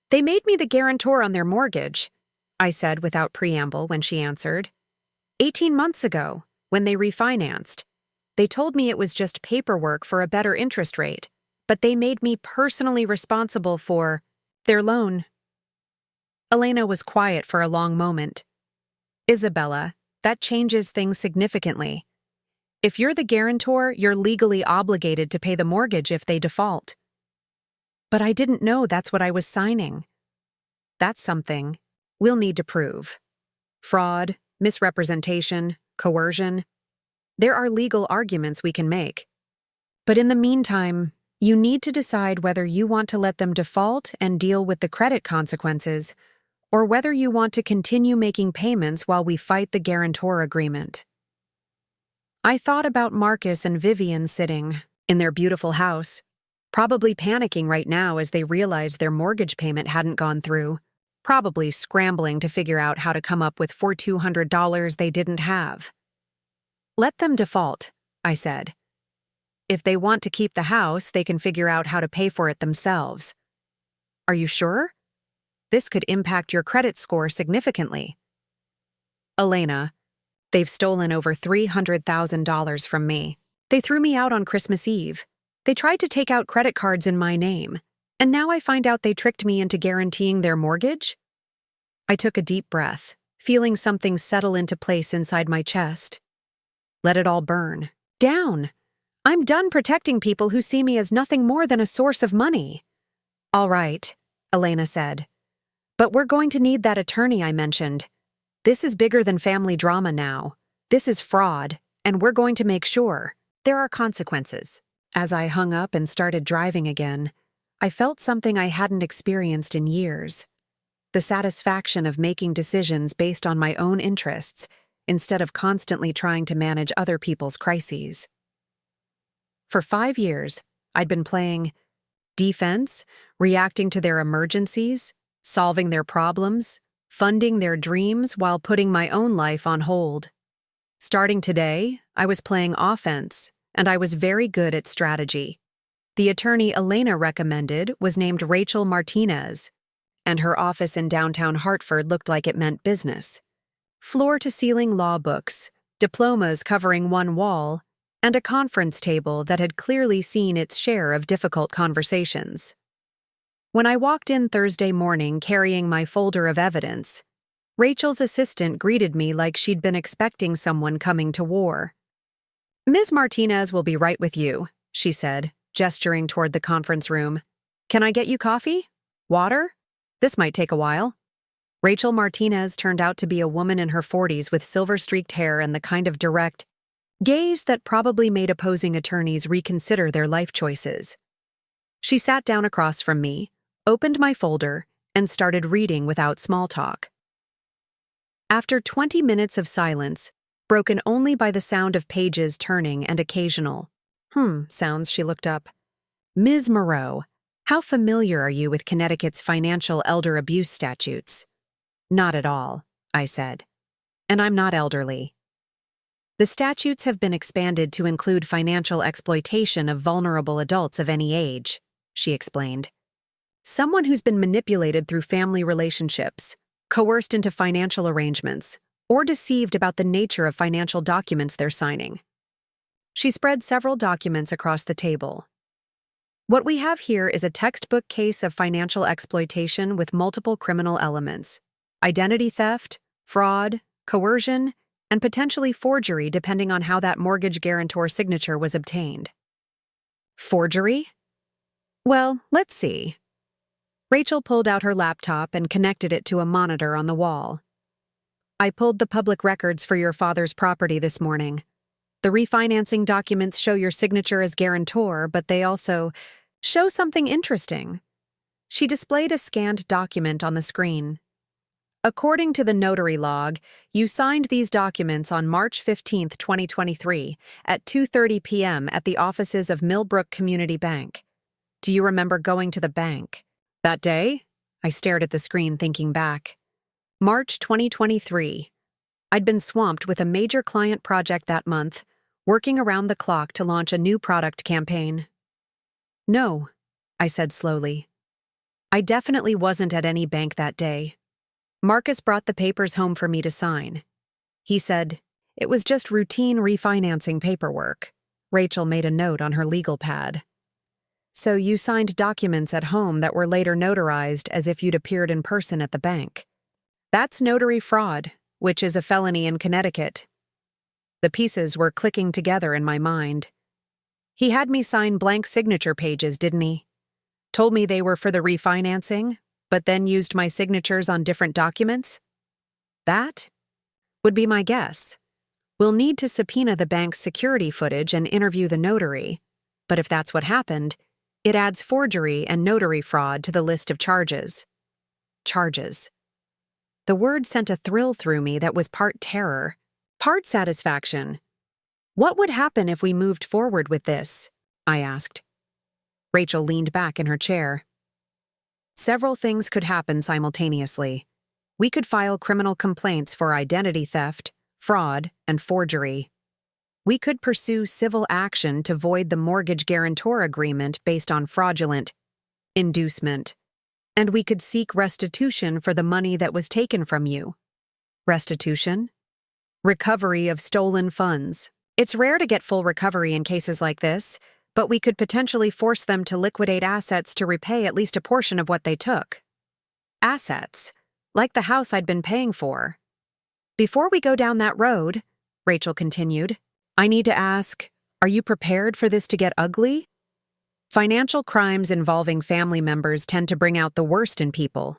They made me the guarantor on their mortgage, I said without preamble when she answered. 18 months ago, when they refinanced. They told me it was just paperwork for a better interest rate, but they made me personally responsible for their loan. Elena was quiet for a long moment. Isabella, that changes things significantly. If you're the guarantor, you're legally obligated to pay the mortgage if they default. But I didn't know that's what I was signing. That's something we'll need to prove. Fraud, misrepresentation, coercion. There are legal arguments we can make. But in the meantime, you need to decide whether you want to let them default and deal with the credit consequences, or whether you want to continue making payments while we fight the guarantor agreement. I thought about Marcus and Vivian sitting in their beautiful house, probably panicking right now as they realized their mortgage payment hadn't gone through, probably scrambling to figure out how to come up with $4,200 they didn't have. Let them default, I said. If they want to keep the house, they can figure out how to pay for it themselves. Are you sure? This could impact your credit score significantly. Elena, they've stolen over $300,000 from me. They threw me out on Christmas Eve. They tried to take out credit cards in my name, and now I find out they tricked me into guaranteeing their mortgage? I took a deep breath, feeling something settle into place inside my chest. Let it all burn. Down! I'm done protecting people who see me as nothing more than a source of money. All right, Elena said. But we're going to need that attorney I mentioned. This is bigger than family drama now. This is fraud, and we're going to make sure there are consequences. As I hung up and started driving again, I felt something I hadn't experienced in years. The satisfaction of making decisions based on my own interests, instead of constantly trying to manage other people's crises. For 5 years, I'd been playing defense, reacting to their emergencies, solving their problems, funding their dreams while putting my own life on hold. Starting today, I was playing offense, and I was very good at strategy. The attorney Elena recommended was named Rachel Martinez, and her office in downtown Hartford looked like it meant business. Floor-to-ceiling law books, diplomas covering one wall, and a conference table that had clearly seen its share of difficult conversations. When I walked in Thursday morning carrying my folder of evidence, Rachel's assistant greeted me like she'd been expecting someone coming to war. "Ms. Martinez will be right with you," she said, gesturing toward the conference room. "Can I get you coffee? Water? This might take a while." Rachel Martinez turned out to be a woman in her 40s with silver-streaked hair and the kind of direct gaze that probably made opposing attorneys reconsider their life choices. She sat down across from me, opened my folder, and started reading without small talk. After 20 minutes of silence, broken only by the sound of pages turning and occasional sounds, she looked up. "Ms. Moreau, how familiar are you with Connecticut's financial elder abuse statutes?" "Not at all," I said. "And I'm not elderly." "The statutes have been expanded to include financial exploitation of vulnerable adults of any age," she explained. "Someone who's been manipulated through family relationships, coerced into financial arrangements, or deceived about the nature of financial documents they're signing." She spread several documents across the table. "What we have here is a textbook case of financial exploitation with multiple criminal elements: identity theft, fraud, coercion, and potentially forgery depending on how that mortgage guarantor signature was obtained." Forgery? Well, let's see. Rachel pulled out her laptop and connected it to a monitor on the wall. I pulled the public records for your father's property this morning. The refinancing documents show your signature as guarantor, but they also show something interesting. She displayed a scanned document on the screen. According to the notary log, you signed these documents on March 15, 2023, at 2:30 p.m. at the offices of Millbrook Community Bank. Do you remember going to the bank that day? I stared at the screen, thinking back. March 2023. I'd been swamped with a major client project that month, working around the clock to launch a new product campaign. No, I said slowly. I definitely wasn't at any bank that day. Marcus brought the papers home for me to sign. He said, it was just routine refinancing paperwork. Rachel made a note on her legal pad. So you signed documents at home that were later notarized as if you'd appeared in person at the bank. That's notary fraud, which is a felony in Connecticut. The pieces were clicking together in my mind. He had me sign blank signature pages, didn't he? Told me they were for the refinancing, but then used my signatures on different documents? That would be my guess. We'll need to subpoena the bank's security footage and interview the notary, but if that's what happened, it adds forgery and notary fraud to the list of charges. Charges. The word sent a thrill through me that was part terror, part satisfaction. What would happen if we moved forward with this? I asked. Rachel leaned back in her chair. Several things could happen simultaneously. We could file criminal complaints for identity theft, fraud, and forgery. We could pursue civil action to void the mortgage guarantor agreement based on fraudulent inducement. And we could seek restitution for the money that was taken from you. Restitution? Recovery of stolen funds. It's rare to get full recovery in cases like this, but we could potentially force them to liquidate assets to repay at least a portion of what they took. Assets, like the house I'd been paying for. Before we go down that road, Rachel continued, I need to ask, are you prepared for this to get ugly? Financial crimes involving family members tend to bring out the worst in people.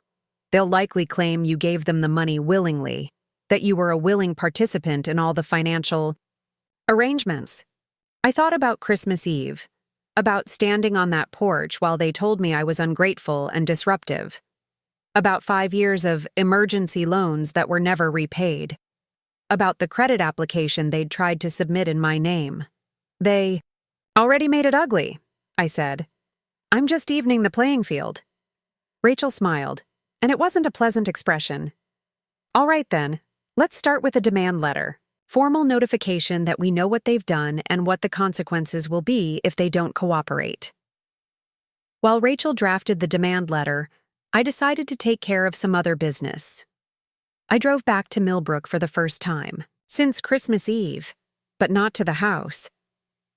They'll likely claim you gave them the money willingly, that you were a willing participant in all the financial arrangements. I thought about Christmas Eve, about standing on that porch while they told me I was ungrateful and disruptive, about 5 years of emergency loans that were never repaid, about the credit application they'd tried to submit in my name. They already made it ugly, I said. I'm just evening the playing field. Rachel smiled, and it wasn't a pleasant expression. All right then, let's start with a demand letter. Formal notification that we know what they've done and what the consequences will be if they don't cooperate. While Rachel drafted the demand letter, I decided to take care of some other business. I drove back to Millbrook for the first time since Christmas Eve, but not to the house.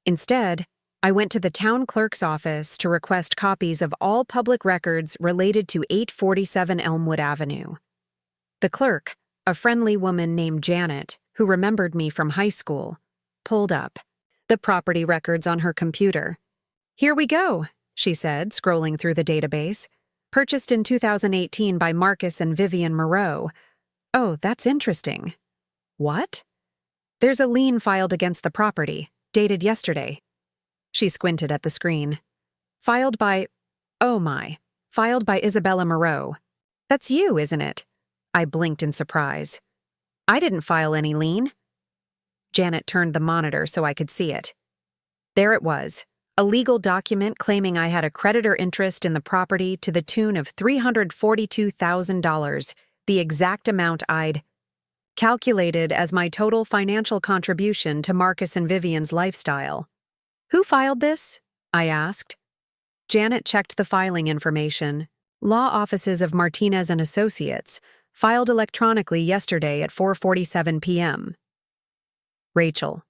Instead, I went to the town clerk's office to request copies of all public records related to 847 Elmwood Avenue. The clerk, a friendly woman named Janet, who remembered me from high school, pulled up the property records on her computer. Here we go, she said, scrolling through the database. Purchased in 2018 by Marcus and Vivian Moreau. Oh, that's interesting. What? There's a lien filed against the property, dated yesterday. She squinted at the screen. Filed by Isabella Moreau. That's you, isn't it? I blinked in surprise. I didn't file any lien. Janet turned the monitor so I could see it. There it was, a legal document claiming I had a creditor interest in the property to the tune of $342,000, the exact amount I'd calculated as my total financial contribution to Marcus and Vivian's lifestyle. Who filed this? I asked. Janet checked the filing information. Law offices of Martinez and Associates, filed electronically yesterday at 4:47 p.m. Rachel.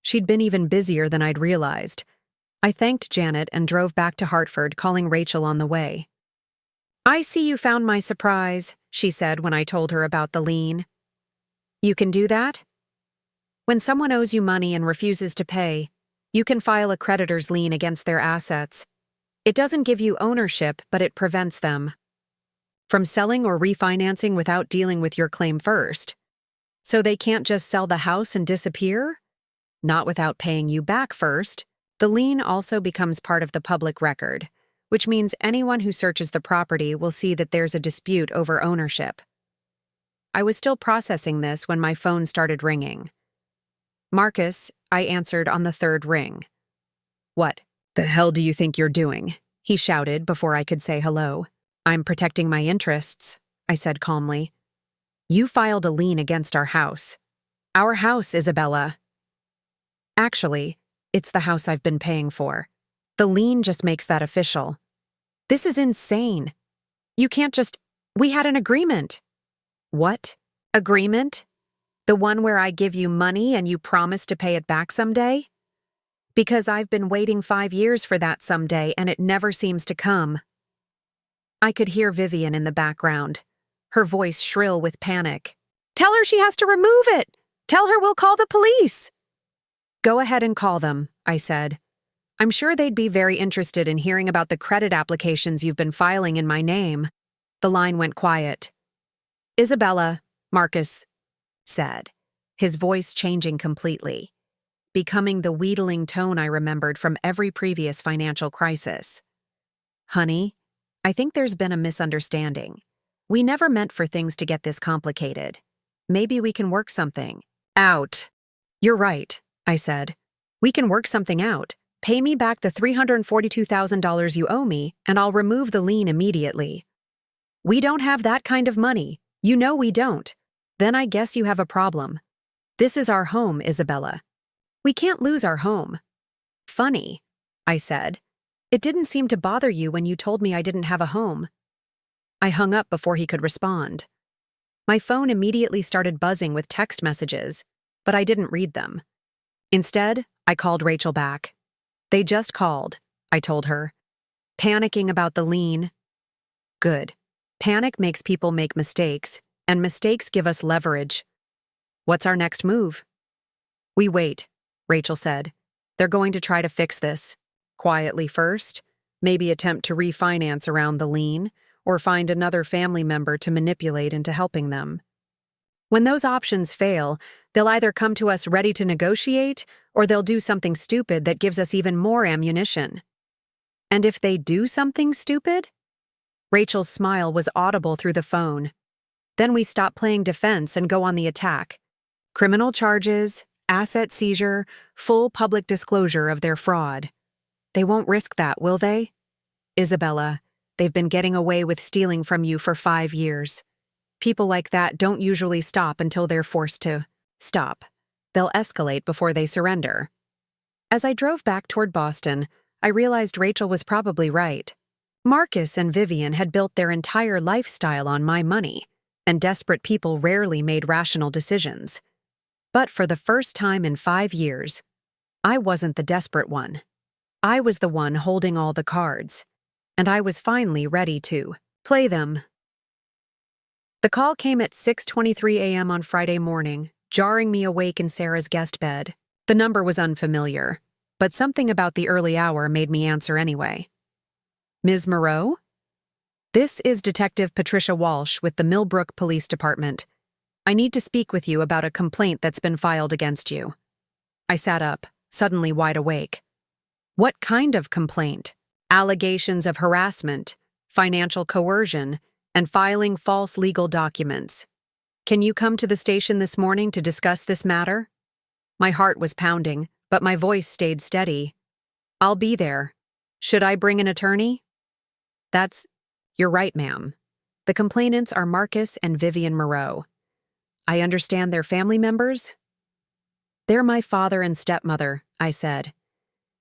She'd been even busier than I'd realized. I thanked Janet and drove back to Hartford, calling Rachel on the way. I see you found my surprise, she said when I told her about the lien. You can do that? When someone owes you money and refuses to pay, You can file a creditor's lien against their assets. It doesn't give you ownership, but it prevents them from selling or refinancing without dealing with your claim first. So they can't just sell the house and disappear? Not without paying you back first. The lien also becomes part of the public record, which means anyone who searches the property will see that there's a dispute over ownership. I was still processing this when my phone started ringing. Marcus, I answered on the third ring. What the hell do you think you're doing? He shouted before I could say hello. I'm protecting my interests, I said calmly. You filed a lien against our house. Our house, Isabella. Actually, it's the house I've been paying for. The lien just makes that official. This is insane. You can't just... We had an agreement. What? Agreement? The one where I give you money and you promise to pay it back someday? Because I've been waiting 5 years for that someday and it never seems to come. I could hear Vivian in the background, her voice shrill with panic. Tell her she has to remove it! Tell her we'll call the police! Go ahead and call them, I said. I'm sure they'd be very interested in hearing about the credit applications you've been filing in my name. The line went quiet. Isabella, Marcus said, his voice changing completely, becoming the wheedling tone I remembered from every previous financial crisis. Honey, I think there's been a misunderstanding. We never meant for things to get this complicated. Maybe we can work something out. You're right, I said. We can work something out. Pay me back the $342,000 you owe me, and I'll remove the lien immediately. We don't have that kind of money. You know we don't. Then I guess you have a problem. This is our home, Isabella. We can't lose our home. Funny, I said. It didn't seem to bother you when you told me I didn't have a home. I hung up before he could respond. My phone immediately started buzzing with text messages, but I didn't read them. Instead, I called Rachel back. They just called, I told her. Panicking about the lien. Good. Panic makes people make mistakes, and mistakes give us leverage. What's our next move? We wait, Rachel said. They're going to try to fix this. Quietly first, maybe attempt to refinance around the lien, or find another family member to manipulate into helping them. When those options fail, they'll either come to us ready to negotiate, or they'll do something stupid that gives us even more ammunition. And if they do something stupid? Rachel's smile was audible through the phone. Then we stop playing defense and go on the attack. Criminal charges, asset seizure, full public disclosure of their fraud. They won't risk that, will they? Isabella, they've been getting away with stealing from you for 5 years. People like that don't usually stop until they're forced to stop. They'll escalate before they surrender. As I drove back toward Boston, I realized Rachel was probably right. Marcus and Vivian had built their entire lifestyle on my money, and desperate people rarely made rational decisions. But for the first time in 5 years, I wasn't the desperate one. I was the one holding all the cards, and I was finally ready to play them. The call came at 6:23 a.m. on Friday morning, jarring me awake in Sarah's guest bed. The number was unfamiliar, but something about the early hour made me answer anyway. Ms. Moreau? This is Detective Patricia Walsh with the Millbrook Police Department. I need to speak with you about a complaint that's been filed against you. I sat up, suddenly wide awake. What kind of complaint? Allegations of harassment, financial coercion, and filing false legal documents. Can you come to the station this morning to discuss this matter? My heart was pounding, but my voice stayed steady. I'll be there. Should I bring an attorney? You're right, ma'am. The complainants are Marcus and Vivian Moreau. I understand they're family members? They're my father and stepmother, I said.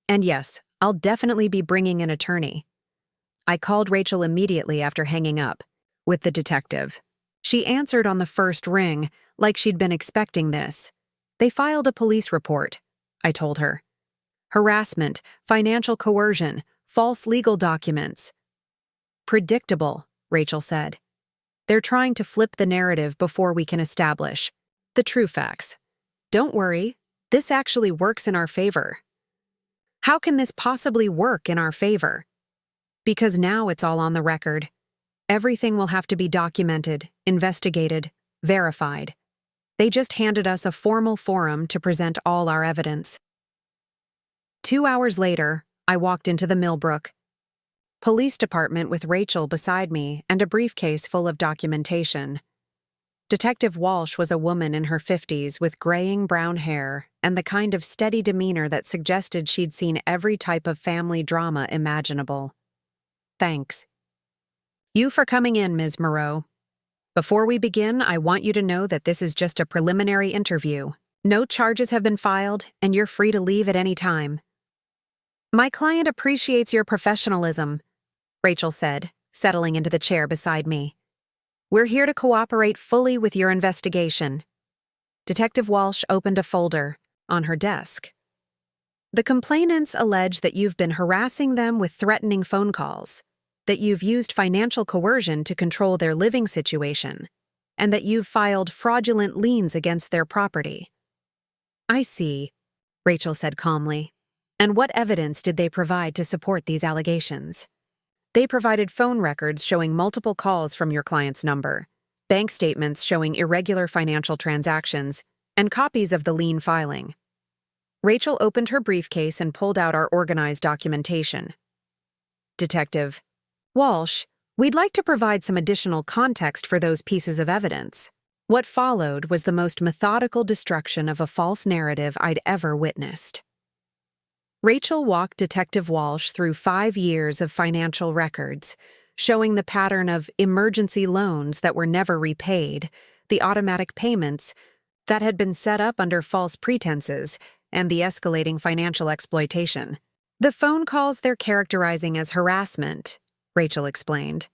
And yes, I'll definitely be bringing an attorney. I called Rachel immediately after hanging up, with the detective. She answered on the first ring, like she'd been expecting this. They filed a police report, I told her. Harassment, financial coercion, false legal documents. Predictable, Rachel said. They're trying to flip the narrative before we can establish the true facts. Don't worry, this actually works in our favor. How can this possibly work in our favor? Because now it's all on the record. Everything will have to be documented, investigated, verified. They just handed us a formal forum to present all our evidence. 2 hours later, I walked into the Millbrook police department with Rachel beside me and a briefcase full of documentation. Detective Walsh was a woman in her 50s with graying brown hair and the kind of steady demeanor that suggested she'd seen every type of family drama imaginable. Thanks. You for coming in, Ms. Moreau. Before we begin, I want you to know that this is just a preliminary interview. No charges have been filed, and you're free to leave at any time. My client appreciates your professionalism, Rachel said, settling into the chair beside me. We're here to cooperate fully with your investigation. Detective Walsh opened a folder on her desk. The complainants allege that you've been harassing them with threatening phone calls, that you've used financial coercion to control their living situation, and that you've filed fraudulent liens against their property. I see, Rachel said calmly. And what evidence did they provide to support these allegations? They provided phone records showing multiple calls from your client's number, bank statements showing irregular financial transactions, and copies of the lien filing. Rachel opened her briefcase and pulled out our organized documentation. Detective Walsh, we'd like to provide some additional context for those pieces of evidence. What followed was the most methodical destruction of a false narrative I'd ever witnessed. Rachel walked Detective Walsh through 5 years of financial records, showing the pattern of emergency loans that were never repaid, the automatic payments that had been set up under false pretenses, and the escalating financial exploitation. The phone calls they're characterizing as harassment, Rachel explained,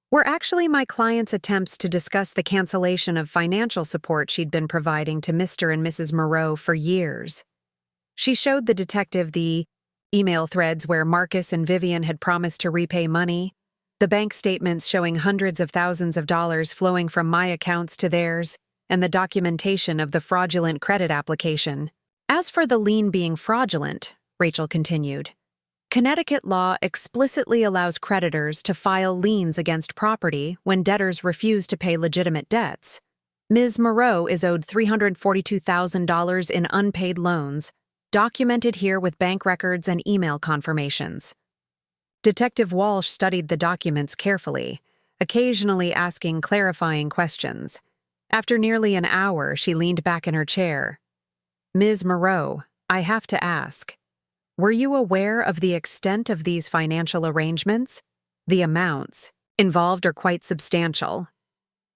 were actually my client's attempts to discuss the cancellation of financial support she'd been providing to Mr. and Mrs. Moreau for years. She showed the detective the email threads where Marcus and Vivian had promised to repay money, the bank statements showing hundreds of thousands of dollars flowing from my accounts to theirs, and the documentation of the fraudulent credit application. As for the lien being fraudulent, Rachel continued, Connecticut law explicitly allows creditors to file liens against property when debtors refuse to pay legitimate debts. Ms. Moreau is owed $342,000 in unpaid loans, documented here with bank records and email confirmations. Detective Walsh studied the documents carefully, occasionally asking clarifying questions. After nearly an hour, she leaned back in her chair. Ms. Moreau, I have to ask, were you aware of the extent of these financial arrangements? The amounts involved are quite substantial.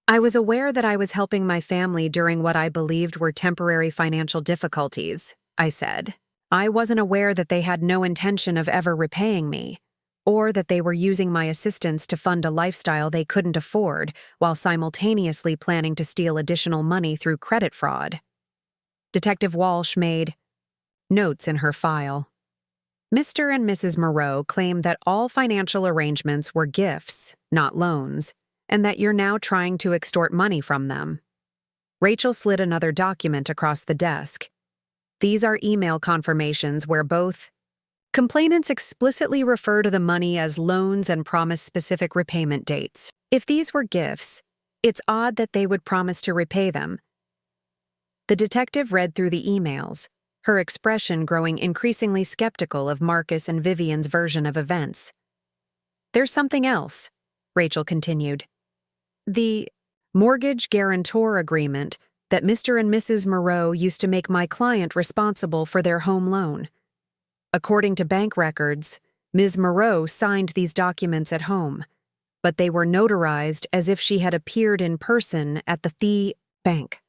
I was aware that I was helping my family during what I believed were temporary financial difficulties, I said. I wasn't aware that they had no intention of ever repaying me, or that they were using my assistance to fund a lifestyle they couldn't afford while simultaneously planning to steal additional money through credit fraud. Detective Walsh made notes in her file. Mr. and Mrs. Moreau claim that all financial arrangements were gifts, not loans, and that you're now trying to extort money from them. Rachel slid another document across the desk. These are email confirmations where both complainants explicitly refer to the money as loans and promise specific repayment dates. If these were gifts, it's odd that they would promise to repay them. The detective read through the emails, her expression growing increasingly skeptical of Marcus and Vivian's version of events. There's something else, Rachel continued. The mortgage guarantor agreement that Mr. and Mrs. Moreau used to make my client responsible for their home loan. According to bank records, Ms. Moreau signed these documents at home, but they were notarized as if she had appeared in person at the bank.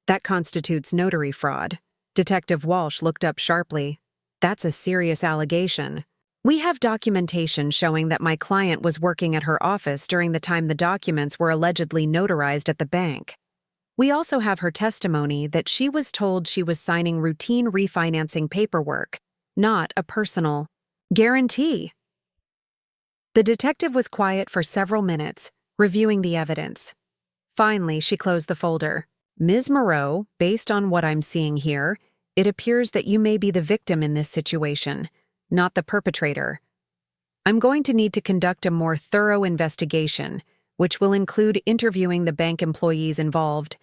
That constitutes notary fraud. Detective Walsh looked up sharply. That's a serious allegation. We have documentation showing that my client was working at her office during the time the documents were allegedly notarized at the bank. We also have her testimony that she was told she was signing routine refinancing paperwork, not a personal guarantee. The detective was quiet for several minutes, reviewing the evidence. Finally, she closed the folder. Ms. Moreau, based on what I'm seeing here, it appears that you may be the victim in this situation. not the perpetrator. I'm going to need to conduct a more thorough investigation, which will include interviewing the bank employees involved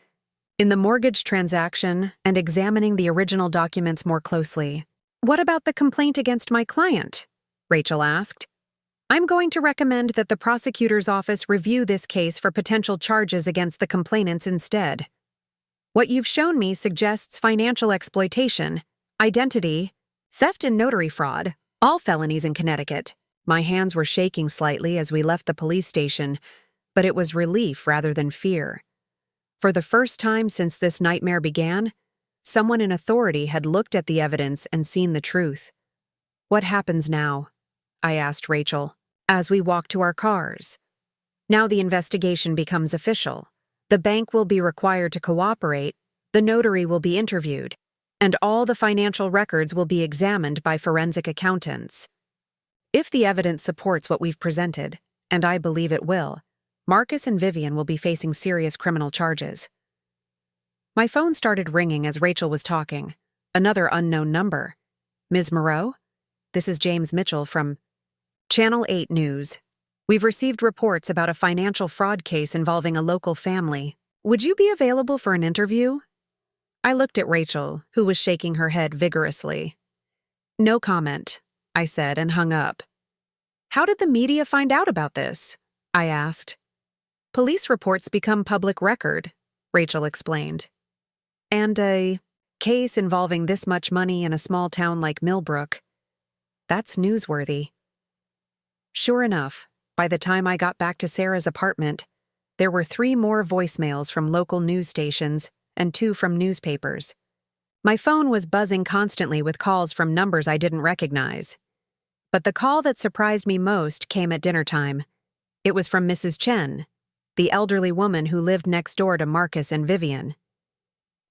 in the mortgage transaction and examining the original documents more closely. What about the complaint against my client? Rachel asked. I'm going to recommend that the prosecutor's office review this case for potential charges against the complainants instead. What you've shown me suggests financial exploitation, identity, theft and notary fraud, all felonies in Connecticut. My hands were shaking slightly as we left the police station, but it was relief rather than fear. For the first time since this nightmare began, someone in authority had looked at the evidence and seen the truth. What happens now? I asked Rachel, as we walked to our cars. Now the investigation becomes official. The bank will be required to cooperate, the notary will be interviewed, and all the financial records will be examined by forensic accountants. If the evidence supports what we've presented, and I believe it will, Marcus and Vivian will be facing serious criminal charges. My phone started ringing as Rachel was talking. Another unknown number. Ms. Moreau? This is James Mitchell from Channel 8 News. We've received reports about a financial fraud case involving a local family. Would you be available for an interview? I looked at Rachel, who was shaking her head vigorously. No comment, I said and hung up. How did the media find out about this? I asked. Police reports become public record, Rachel explained. And a case involving this much money in a small town like Millbrook. That's newsworthy. Sure enough, by the time I got back to Sarah's apartment, there were 3 more voicemails from local news stations and 2 from newspapers. My phone was buzzing constantly with calls from numbers I didn't recognize. But the call that surprised me most came at dinner time. It was from Mrs. Chen, the elderly woman who lived next door to Marcus and Vivian.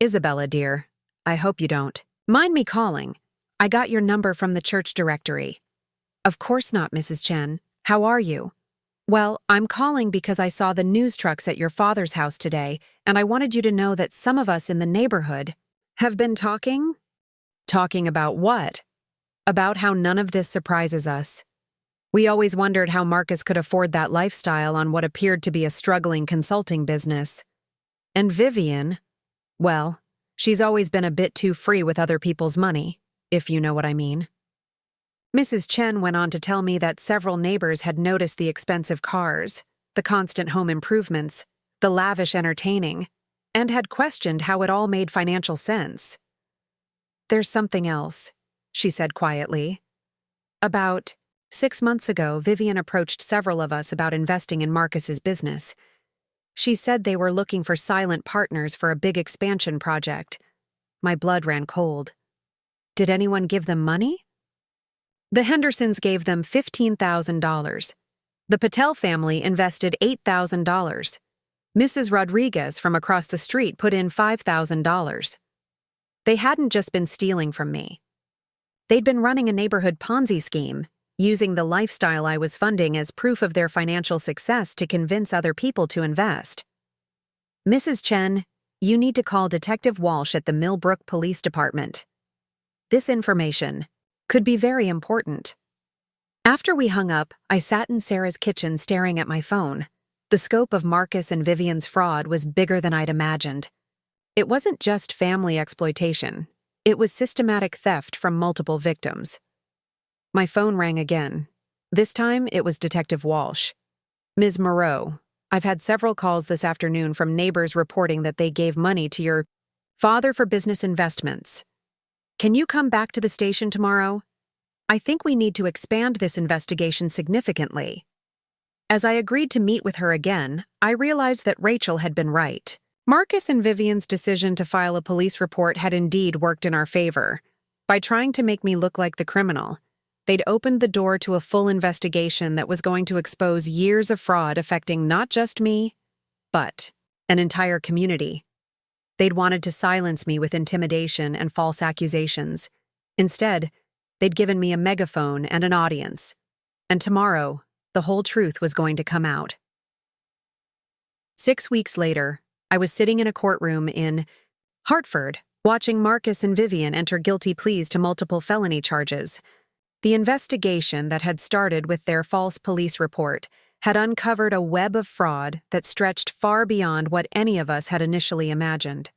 Isabella, dear, I hope you don't mind me calling. I got your number from the church directory. Of course not, Mrs. Chen. How are you? Well, I'm calling because I saw the news trucks at your father's house today, and I wanted you to know that some of us in the neighborhood have been talking. Talking about what? About how none of this surprises us. We always wondered how Marcus could afford that lifestyle on what appeared to be a struggling consulting business. And Vivian, well, she's always been a bit too free with other people's money, if you know what I mean. Mrs. Chen went on to tell me that several neighbors had noticed the expensive cars, the constant home improvements, the lavish entertaining, and had questioned how it all made financial sense. There's something else, she said quietly. About 6 months ago, Vivian approached several of us about investing in Marcus's business. She said they were looking for silent partners for a big expansion project. My blood ran cold. Did anyone give them money? The Hendersons gave them $15,000. The Patel family invested $8,000. Mrs. Rodriguez from across the street put in $5,000. They hadn't just been stealing from me. They'd been running a neighborhood Ponzi scheme, using the lifestyle I was funding as proof of their financial success to convince other people to invest. Mrs. Chen, you need to call Detective Walsh at the Millbrook Police Department. This information could be very important. After we hung up, I sat in Sarah's kitchen staring at my phone. The scope of Marcus and Vivian's fraud was bigger than I'd imagined. It wasn't just family exploitation. It was systematic theft from multiple victims. My phone rang again. This time, it was Detective Walsh. Ms. Moreau, I've had several calls this afternoon from neighbors reporting that they gave money to your father for business investments. Can you come back to the station tomorrow? I think we need to expand this investigation significantly. As I agreed to meet with her again, I realized that Rachel had been right. Marcus and Vivian's decision to file a police report had indeed worked in our favor. By trying to make me look like the criminal, they'd opened the door to a full investigation that was going to expose years of fraud affecting not just me, but an entire community. They'd wanted to silence me with intimidation and false accusations. Instead, they'd given me a megaphone and an audience. And tomorrow, the whole truth was going to come out. 6 weeks later, I was sitting in a courtroom in Hartford, watching Marcus and Vivian enter guilty pleas to multiple felony charges. The investigation that had started with their false police report had uncovered a web of fraud that stretched far beyond what any of us had initially imagined.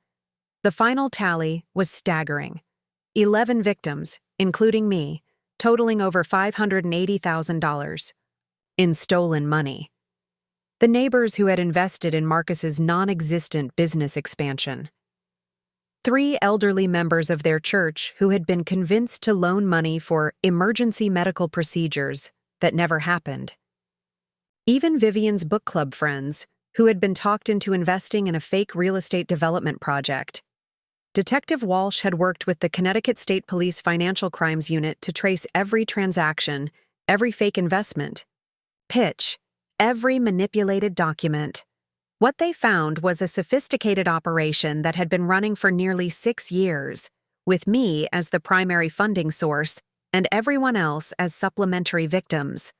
The final tally was staggering. 11 victims, including me, totaling over $580,000 in stolen money. The neighbors who had invested in Marcus's non-existent business expansion. 3 elderly members of their church who had been convinced to loan money for emergency medical procedures that never happened. Even Vivian's book club friends, who had been talked into investing in a fake real estate development project. Detective Walsh had worked with the Connecticut State Police Financial Crimes Unit to trace every transaction, every fake investment, pitch, every manipulated document. What they found was a sophisticated operation that had been running for nearly 6 years, with me as the primary funding source and everyone else as supplementary victims.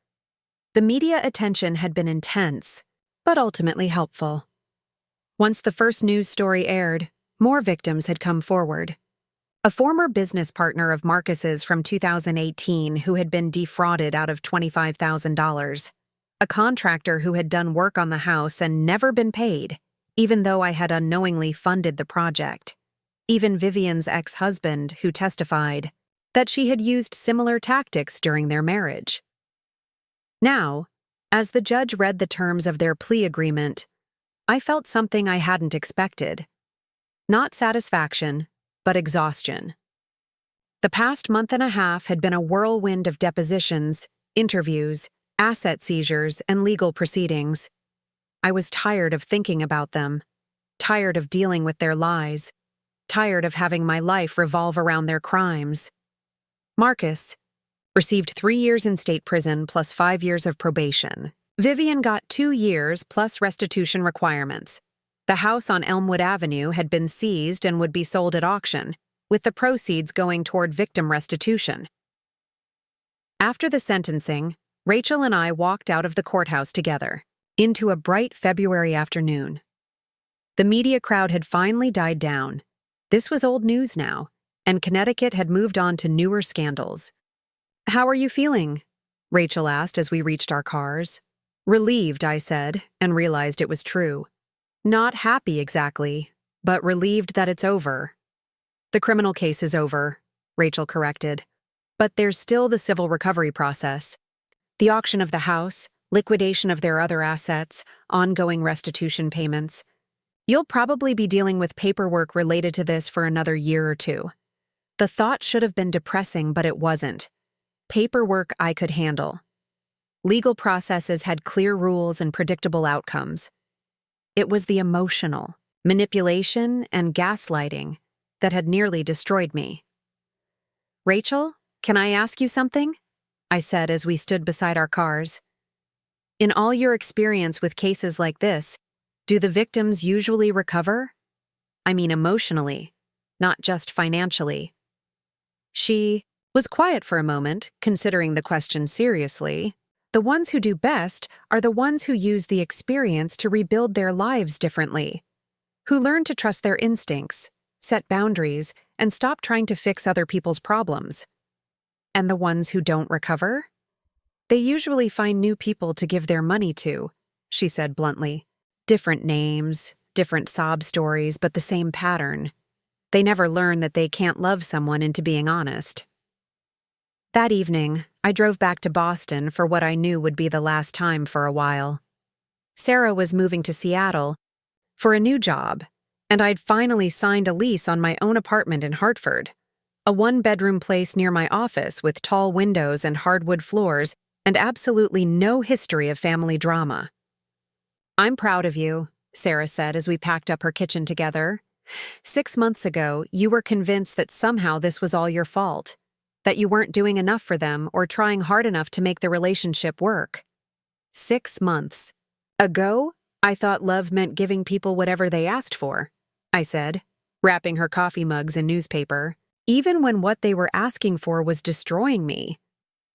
The media attention had been intense, but ultimately helpful. Once the first news story aired, more victims had come forward. A former business partner of Marcus's from 2018 who had been defrauded out of $25,000. A contractor who had done work on the house and never been paid, even though I had unknowingly funded the project. Even Vivian's ex-husband, who testified that she had used similar tactics during their marriage. Now, as the judge read the terms of their plea agreement, I felt something I hadn't expected. Not satisfaction, but exhaustion. The past month and a half had been a whirlwind of depositions, interviews, asset seizures, and legal proceedings. I was tired of thinking about them, tired of dealing with their lies, tired of having my life revolve around their crimes. Marcus received 3 years in state prison plus 5 years of probation. Vivian got 2 years plus restitution requirements. The house on Elmwood Avenue had been seized and would be sold at auction, with the proceeds going toward victim restitution. After the sentencing, Rachel and I walked out of the courthouse together, into a bright February afternoon. The media crowd had finally died down. This was old news now, and Connecticut had moved on to newer scandals. "How are you feeling?" Rachel asked as we reached our cars. "Relieved," I said, and realized it was true. "Not happy exactly, but relieved that it's over." "The criminal case is over," Rachel corrected. "But there's still the civil recovery process. The auction of the house, liquidation of their other assets, ongoing restitution payments. You'll probably be dealing with paperwork related to this for another year or 2. The thought should have been depressing, but it wasn't. Paperwork I could handle. Legal processes had clear rules and predictable outcomes. It was the emotional, manipulation, and gaslighting that had nearly destroyed me. "Rachel, can I ask you something?" I said as we stood beside our cars. "In all your experience with cases like this, do the victims usually recover? I mean emotionally, not just financially." She was quiet for a moment, considering the question seriously. "The ones who do best are the ones who use the experience to rebuild their lives differently, who learn to trust their instincts, set boundaries, and stop trying to fix other people's problems. And the ones who don't recover? They usually find new people to give their money to," she said bluntly. "Different names, different sob stories, but the same pattern. They never learn that they can't love someone into being honest." That evening, I drove back to Boston for what I knew would be the last time for a while. Sarah was moving to Seattle for a new job, and I'd finally signed a lease on my own apartment in Hartford, a 1-bedroom place near my office with tall windows and hardwood floors and absolutely no history of family drama. "I'm proud of you," Sarah said as we packed up her kitchen together. "6 months ago, you were convinced that somehow this was all your fault, that you weren't doing enough for them or trying hard enough to make the relationship work. 6 months ago, I thought love meant giving people whatever they asked for," I said, wrapping her coffee mugs in newspaper, even when what they were asking for was destroying me.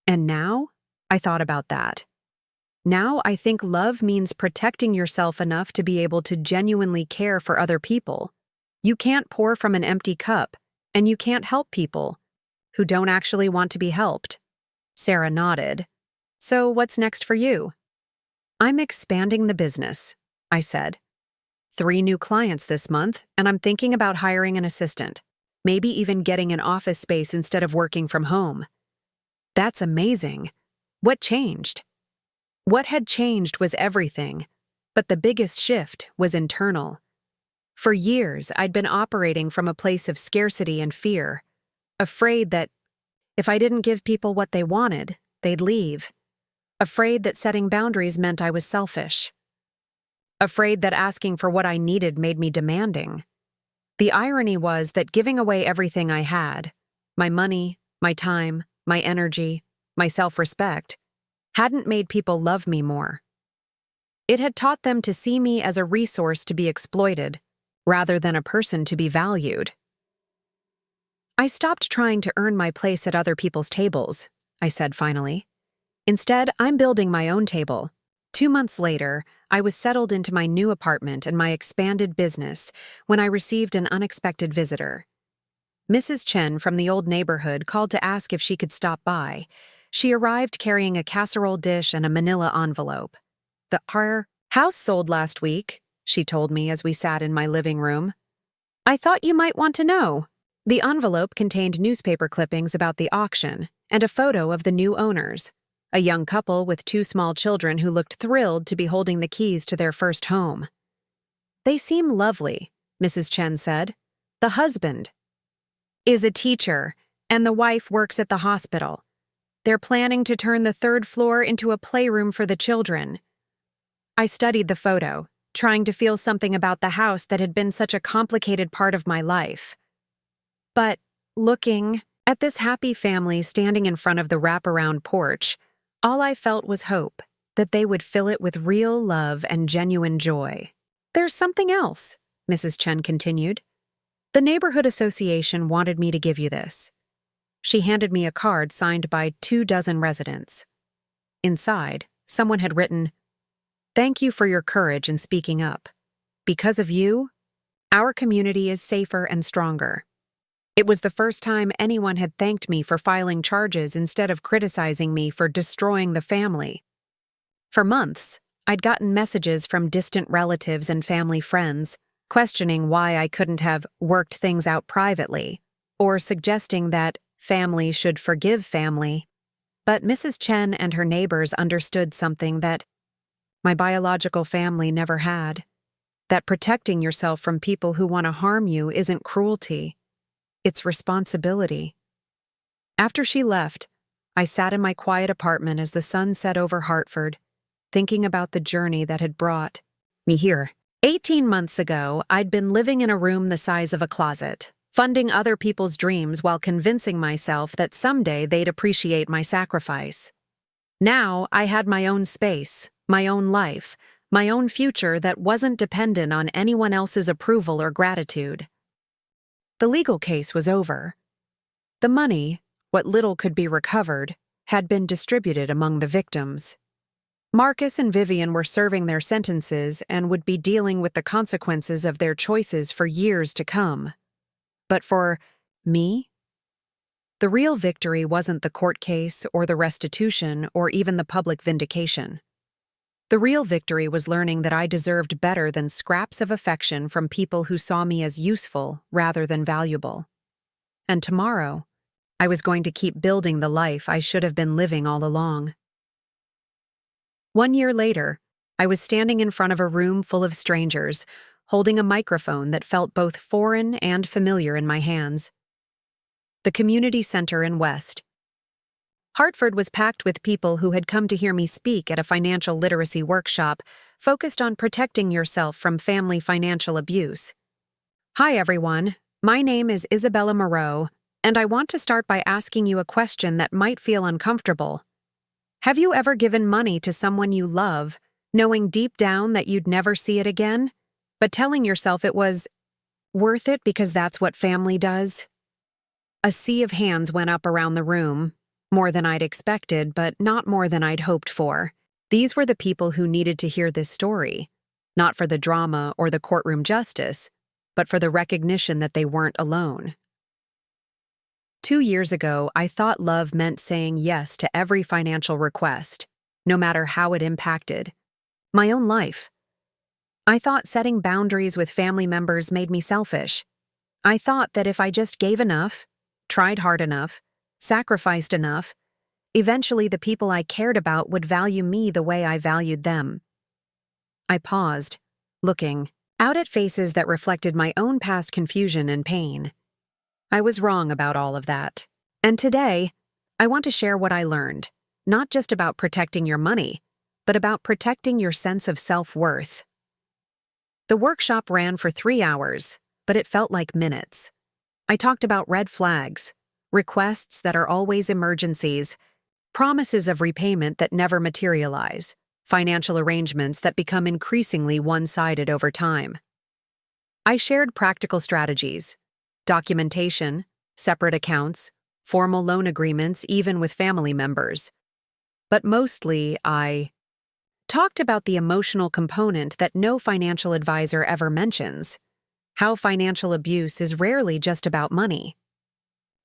And now, I thought about that. Now I think love means protecting yourself enough to be able to genuinely care for other people. You can't pour from an empty cup, and you can't help people who don't actually want to be helped. Sarah nodded. So what's next for you? I'm expanding the business, I said. 3 new clients this month, and I'm thinking about hiring an assistant. Maybe even getting an office space instead of working from home. That's amazing. What changed? What had changed was everything, but the biggest shift was internal. For years, I'd been operating from a place of scarcity and fear, afraid that if I didn't give people what they wanted, they'd leave. Afraid that setting boundaries meant I was selfish. Afraid that asking for what I needed made me demanding. The irony was that giving away everything I had, my money, my time, my energy, my self-respect, hadn't made people love me more. It had taught them to see me as a resource to be exploited, rather than a person to be valued. I stopped trying to earn my place at other people's tables, I said finally. Instead, I'm building my own table. 2 months later, I was settled into my new apartment and my expanded business when I received an unexpected visitor. Mrs. Chen from the old neighborhood called to ask if she could stop by. She arrived carrying a casserole dish and a manila envelope. Our house sold last week, she told me as we sat in my living room. I thought you might want to know. The envelope contained newspaper clippings about the auction and a photo of the new owners. A young couple with 2 small children who looked thrilled to be holding the keys to their first home. They seem lovely, Mrs. Chen said. The husband is a teacher, and the wife works at the hospital. They're planning to turn the 3rd floor into a playroom for the children. I studied the photo, trying to feel something about the house that had been such a complicated part of my life. But looking at this happy family standing in front of the wraparound porch, all I felt was hope that they would fill it with real love and genuine joy. There's something else, Mrs. Chen continued. The neighborhood association wanted me to give you this. She handed me a card signed by 24 residents. Inside, someone had written, "Thank you for your courage in speaking up. Because of you, our community is safer and stronger." It was the first time anyone had thanked me for filing charges instead of criticizing me for destroying the family. For months, I'd gotten messages from distant relatives and family friends, questioning why I couldn't have worked things out privately, or suggesting that family should forgive family. But Mrs. Chen and her neighbors understood something that my biological family never had, that protecting yourself from people who want to harm you isn't cruelty. It's responsibility. After she left, I sat in my quiet apartment as the sun set over Hartford, thinking about the journey that had brought me here. 18 months ago, I'd been living in a room the size of a closet, funding other people's dreams while convincing myself that someday they'd appreciate my sacrifice. Now, I had my own space, my own life, my own future that wasn't dependent on anyone else's approval or gratitude. The legal case was over. The money, what little could be recovered, had been distributed among the victims. Marcus and Vivian were serving their sentences and would be dealing with the consequences of their choices for years to come. But for me, the real victory wasn't the court case or the restitution or even the public vindication. The real victory was learning that I deserved better than scraps of affection from people who saw me as useful rather than valuable. And tomorrow, I was going to keep building the life I should have been living all along. 1 year later, I was standing in front of a room full of strangers, holding a microphone that felt both foreign and familiar in my hands. The community center in West. Hartford was packed with people who had come to hear me speak at a financial literacy workshop focused on protecting yourself from family financial abuse. Hi everyone, my name is Isabella Moreau, and I want to start by asking you a question that might feel uncomfortable. Have you ever given money to someone you love, knowing deep down that you'd never see it again, but telling yourself it was worth it because that's what family does? A sea of hands went up around the room. More than I'd expected, but not more than I'd hoped for. These were the people who needed to hear this story, not for the drama or the courtroom justice, but for the recognition that they weren't alone. 2 years ago, I thought love meant saying yes to every financial request, no matter how it impacted my own life. I thought setting boundaries with family members made me selfish. I thought that if I just gave enough, tried hard enough, sacrificed enough, eventually the people I cared about would value me the way I valued them. I paused, looking out at faces that reflected my own past confusion and pain. I was wrong about all of that. And today, I want to share what I learned, not just about protecting your money, but about protecting your sense of self-worth. The workshop ran for 3 hours, but it felt like minutes. I talked about red flags, requests that are always emergencies, promises of repayment that never materialize, financial arrangements that become increasingly one-sided over time. I shared practical strategies, documentation, separate accounts, formal loan agreements even with family members. But mostly, I talked about the emotional component that no financial advisor ever mentions, how financial abuse is rarely just about money.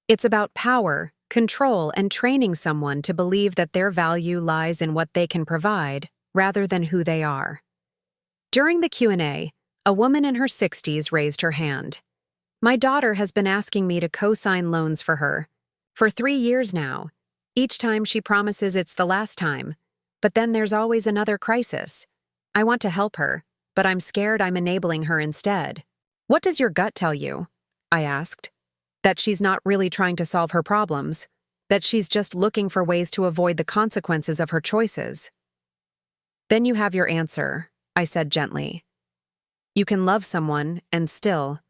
It's about power, control, and training someone to believe that their value lies in what they can provide rather than who they are. During the Q&A, a woman in her 60s raised her hand. My daughter has been asking me to co-sign loans for her for 3 years now. Each time she promises it's the last time, but then there's always another crisis. I want to help her, but I'm scared I'm enabling her instead. What does your gut tell you? I asked. That she's not really trying to solve her problems, that she's just looking for ways to avoid the consequences of her choices. Then you have your answer, I said gently. You can love someone and still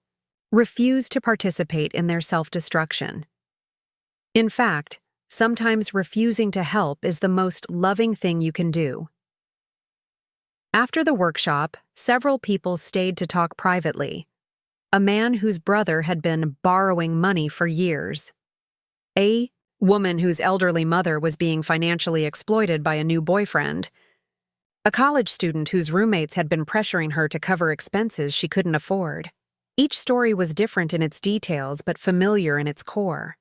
refuse to participate in their self-destruction. In fact, sometimes refusing to help is the most loving thing you can do. After the workshop, several people stayed to talk privately. A man whose brother had been borrowing money for years. A woman whose elderly mother was being financially exploited by a new boyfriend. A college student whose roommates had been pressuring her to cover expenses she couldn't afford. Each story was different in its details but familiar in its core.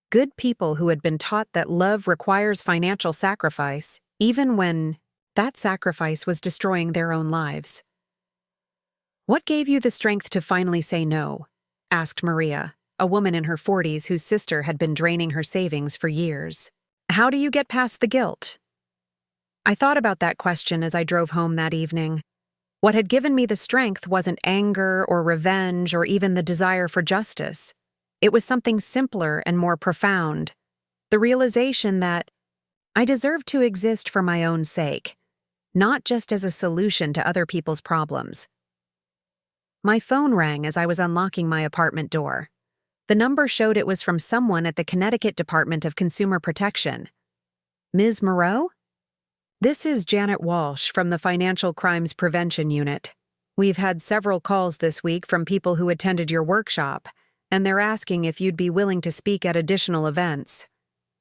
Good people who had been taught that love requires financial sacrifice, even when that sacrifice was destroying their own lives. What gave you the strength to finally say no? Asked Maria, a woman in her 40s whose sister had been draining her savings for years. How do you get past the guilt? I thought about that question as I drove home that evening. What had given me the strength wasn't anger or revenge or even the desire for justice. It was something simpler and more profound. The realization that I deserved to exist for my own sake, not just as a solution to other people's problems. My phone rang as I was unlocking my apartment door. The number showed it was from someone at the Connecticut Department of Consumer Protection. Ms. Moreau? This is Janet Walsh from the Financial Crimes Prevention Unit. We've had several calls this week from people who attended your workshop, and they're asking if you'd be willing to speak at additional events.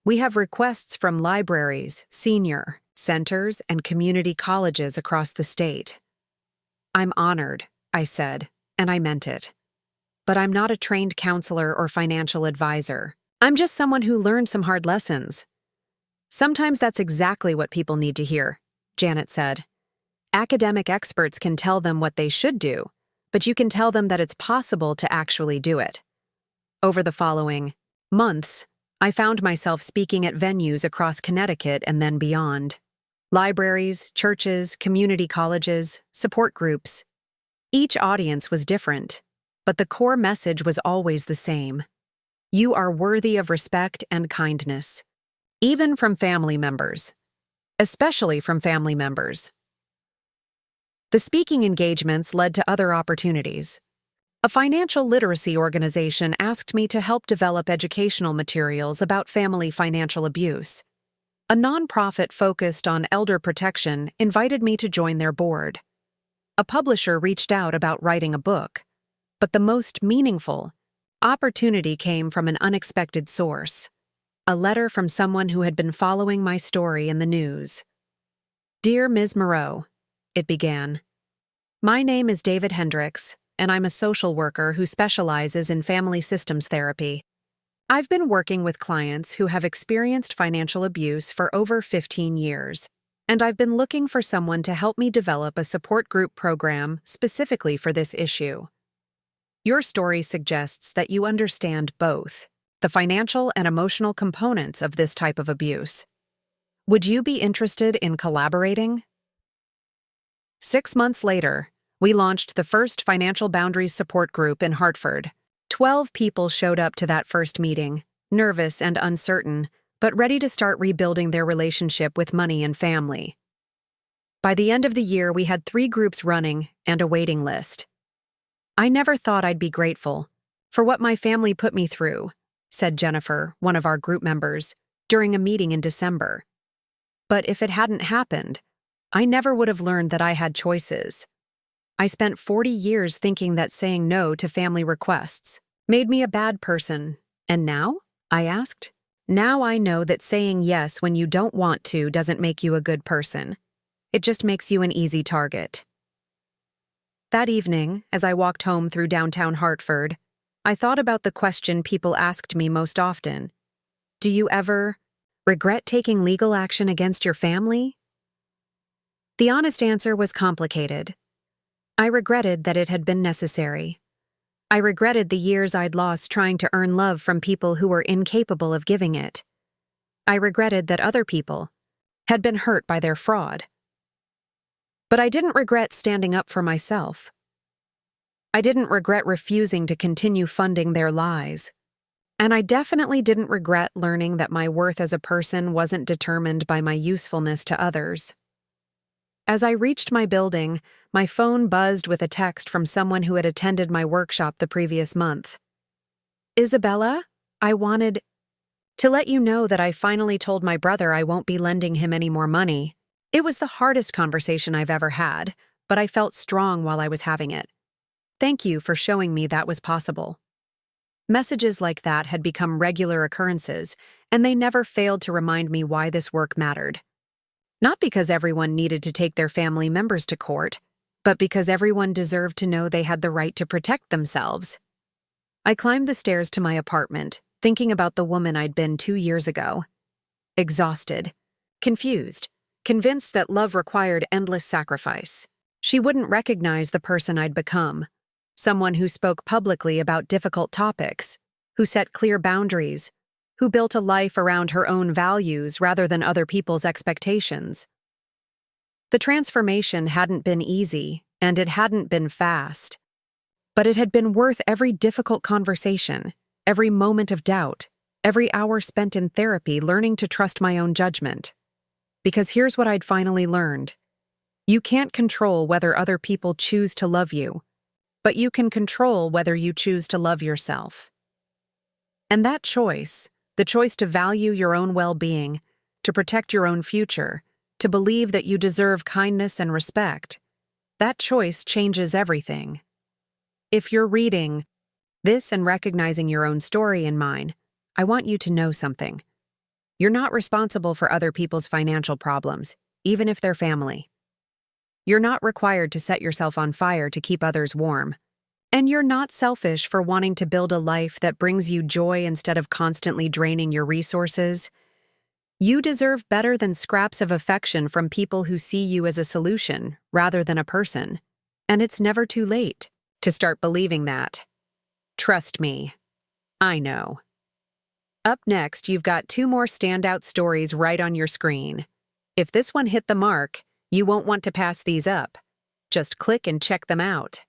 We have requests from libraries, senior centers, and community colleges across the state. I'm honored, I said, and I meant it. But I'm not a trained counselor or financial advisor. I'm just someone who learned some hard lessons. Sometimes that's exactly what people need to hear, Janet said. Academic experts can tell them what they should do, but you can tell them that it's possible to actually do it. Over the following months, I found myself speaking at venues across Connecticut and then beyond. Libraries, churches, community colleges, support groups. Each audience was different, but the core message was always the same. You are worthy of respect and kindness. Even from family members. Especially from family members. The speaking engagements led to other opportunities. A financial literacy organization asked me to help develop educational materials about family financial abuse. A nonprofit focused on elder protection invited me to join their board. A publisher reached out about writing a book, but the most meaningful opportunity came from an unexpected source. A letter from someone who had been following my story in the news. Dear Ms. Moreau, it began. My name is David Hendricks, and I'm a social worker who specializes in family systems therapy. I've been working with clients who have experienced financial abuse for over 15 years, and I've been looking for someone to help me develop a support group program specifically for this issue. Your story suggests that you understand both the financial and emotional components of this type of abuse. Would you be interested in collaborating? 6 months later, we launched the first Financial Boundaries Support Group in Hartford. 12 people showed up to that first meeting, nervous and uncertain, but ready to start rebuilding their relationship with money and family. By the end of the year, we had 3 groups running and a waiting list. "I never thought I'd be grateful for what my family put me through," said Jennifer, one of our group members, during a meeting in December. "But if it hadn't happened, I never would have learned that I had choices. I spent 40 years thinking that saying no to family requests made me a bad person. And now?" I asked. "Now I know that saying yes when you don't want to doesn't make you a good person. It just makes you an easy target." That evening, as I walked home through downtown Hartford, I thought about the question people asked me most often. Do you ever regret taking legal action against your family? The honest answer was complicated. I regretted that it had been necessary. I regretted the years I'd lost trying to earn love from people who were incapable of giving it. I regretted that other people had been hurt by their fraud. But I didn't regret standing up for myself. I didn't regret refusing to continue funding their lies. And I definitely didn't regret learning that my worth as a person wasn't determined by my usefulness to others. As I reached my building, my phone buzzed with a text from someone who had attended my workshop the previous month. "Isabella, I wanted to let you know that I finally told my brother I won't be lending him any more money. It was the hardest conversation I've ever had, but I felt strong while I was having it. Thank you for showing me that was possible." Messages like that had become regular occurrences, and they never failed to remind me why this work mattered. Not because everyone needed to take their family members to court, but because everyone deserved to know they had the right to protect themselves. I climbed the stairs to my apartment, thinking about the woman I'd been 2 years ago. Exhausted, confused, convinced that love required endless sacrifice. She wouldn't recognize the person I'd become, someone who spoke publicly about difficult topics, who set clear boundaries, who built a life around her own values rather than other people's expectations. The transformation hadn't been easy, and it hadn't been fast. But it had been worth every difficult conversation, every moment of doubt, every hour spent in therapy learning to trust my own judgment. Because here's what I'd finally learned. You can't control whether other people choose to love you, but you can control whether you choose to love yourself. And that choice, the choice to value your own well-being, to protect your own future, to believe that you deserve kindness and respect, that choice changes everything. If you're reading this and recognizing your own story in mine, I want you to know something. You're not responsible for other people's financial problems, even if they're family. You're not required to set yourself on fire to keep others warm. And you're not selfish for wanting to build a life that brings you joy instead of constantly draining your resources. You deserve better than scraps of affection from people who see you as a solution rather than a person. And it's never too late to start believing that. Trust me, I know. Up next, you've got 2 more standout stories right on your screen. If this one hit the mark, you won't want to pass these up. Just click and check them out.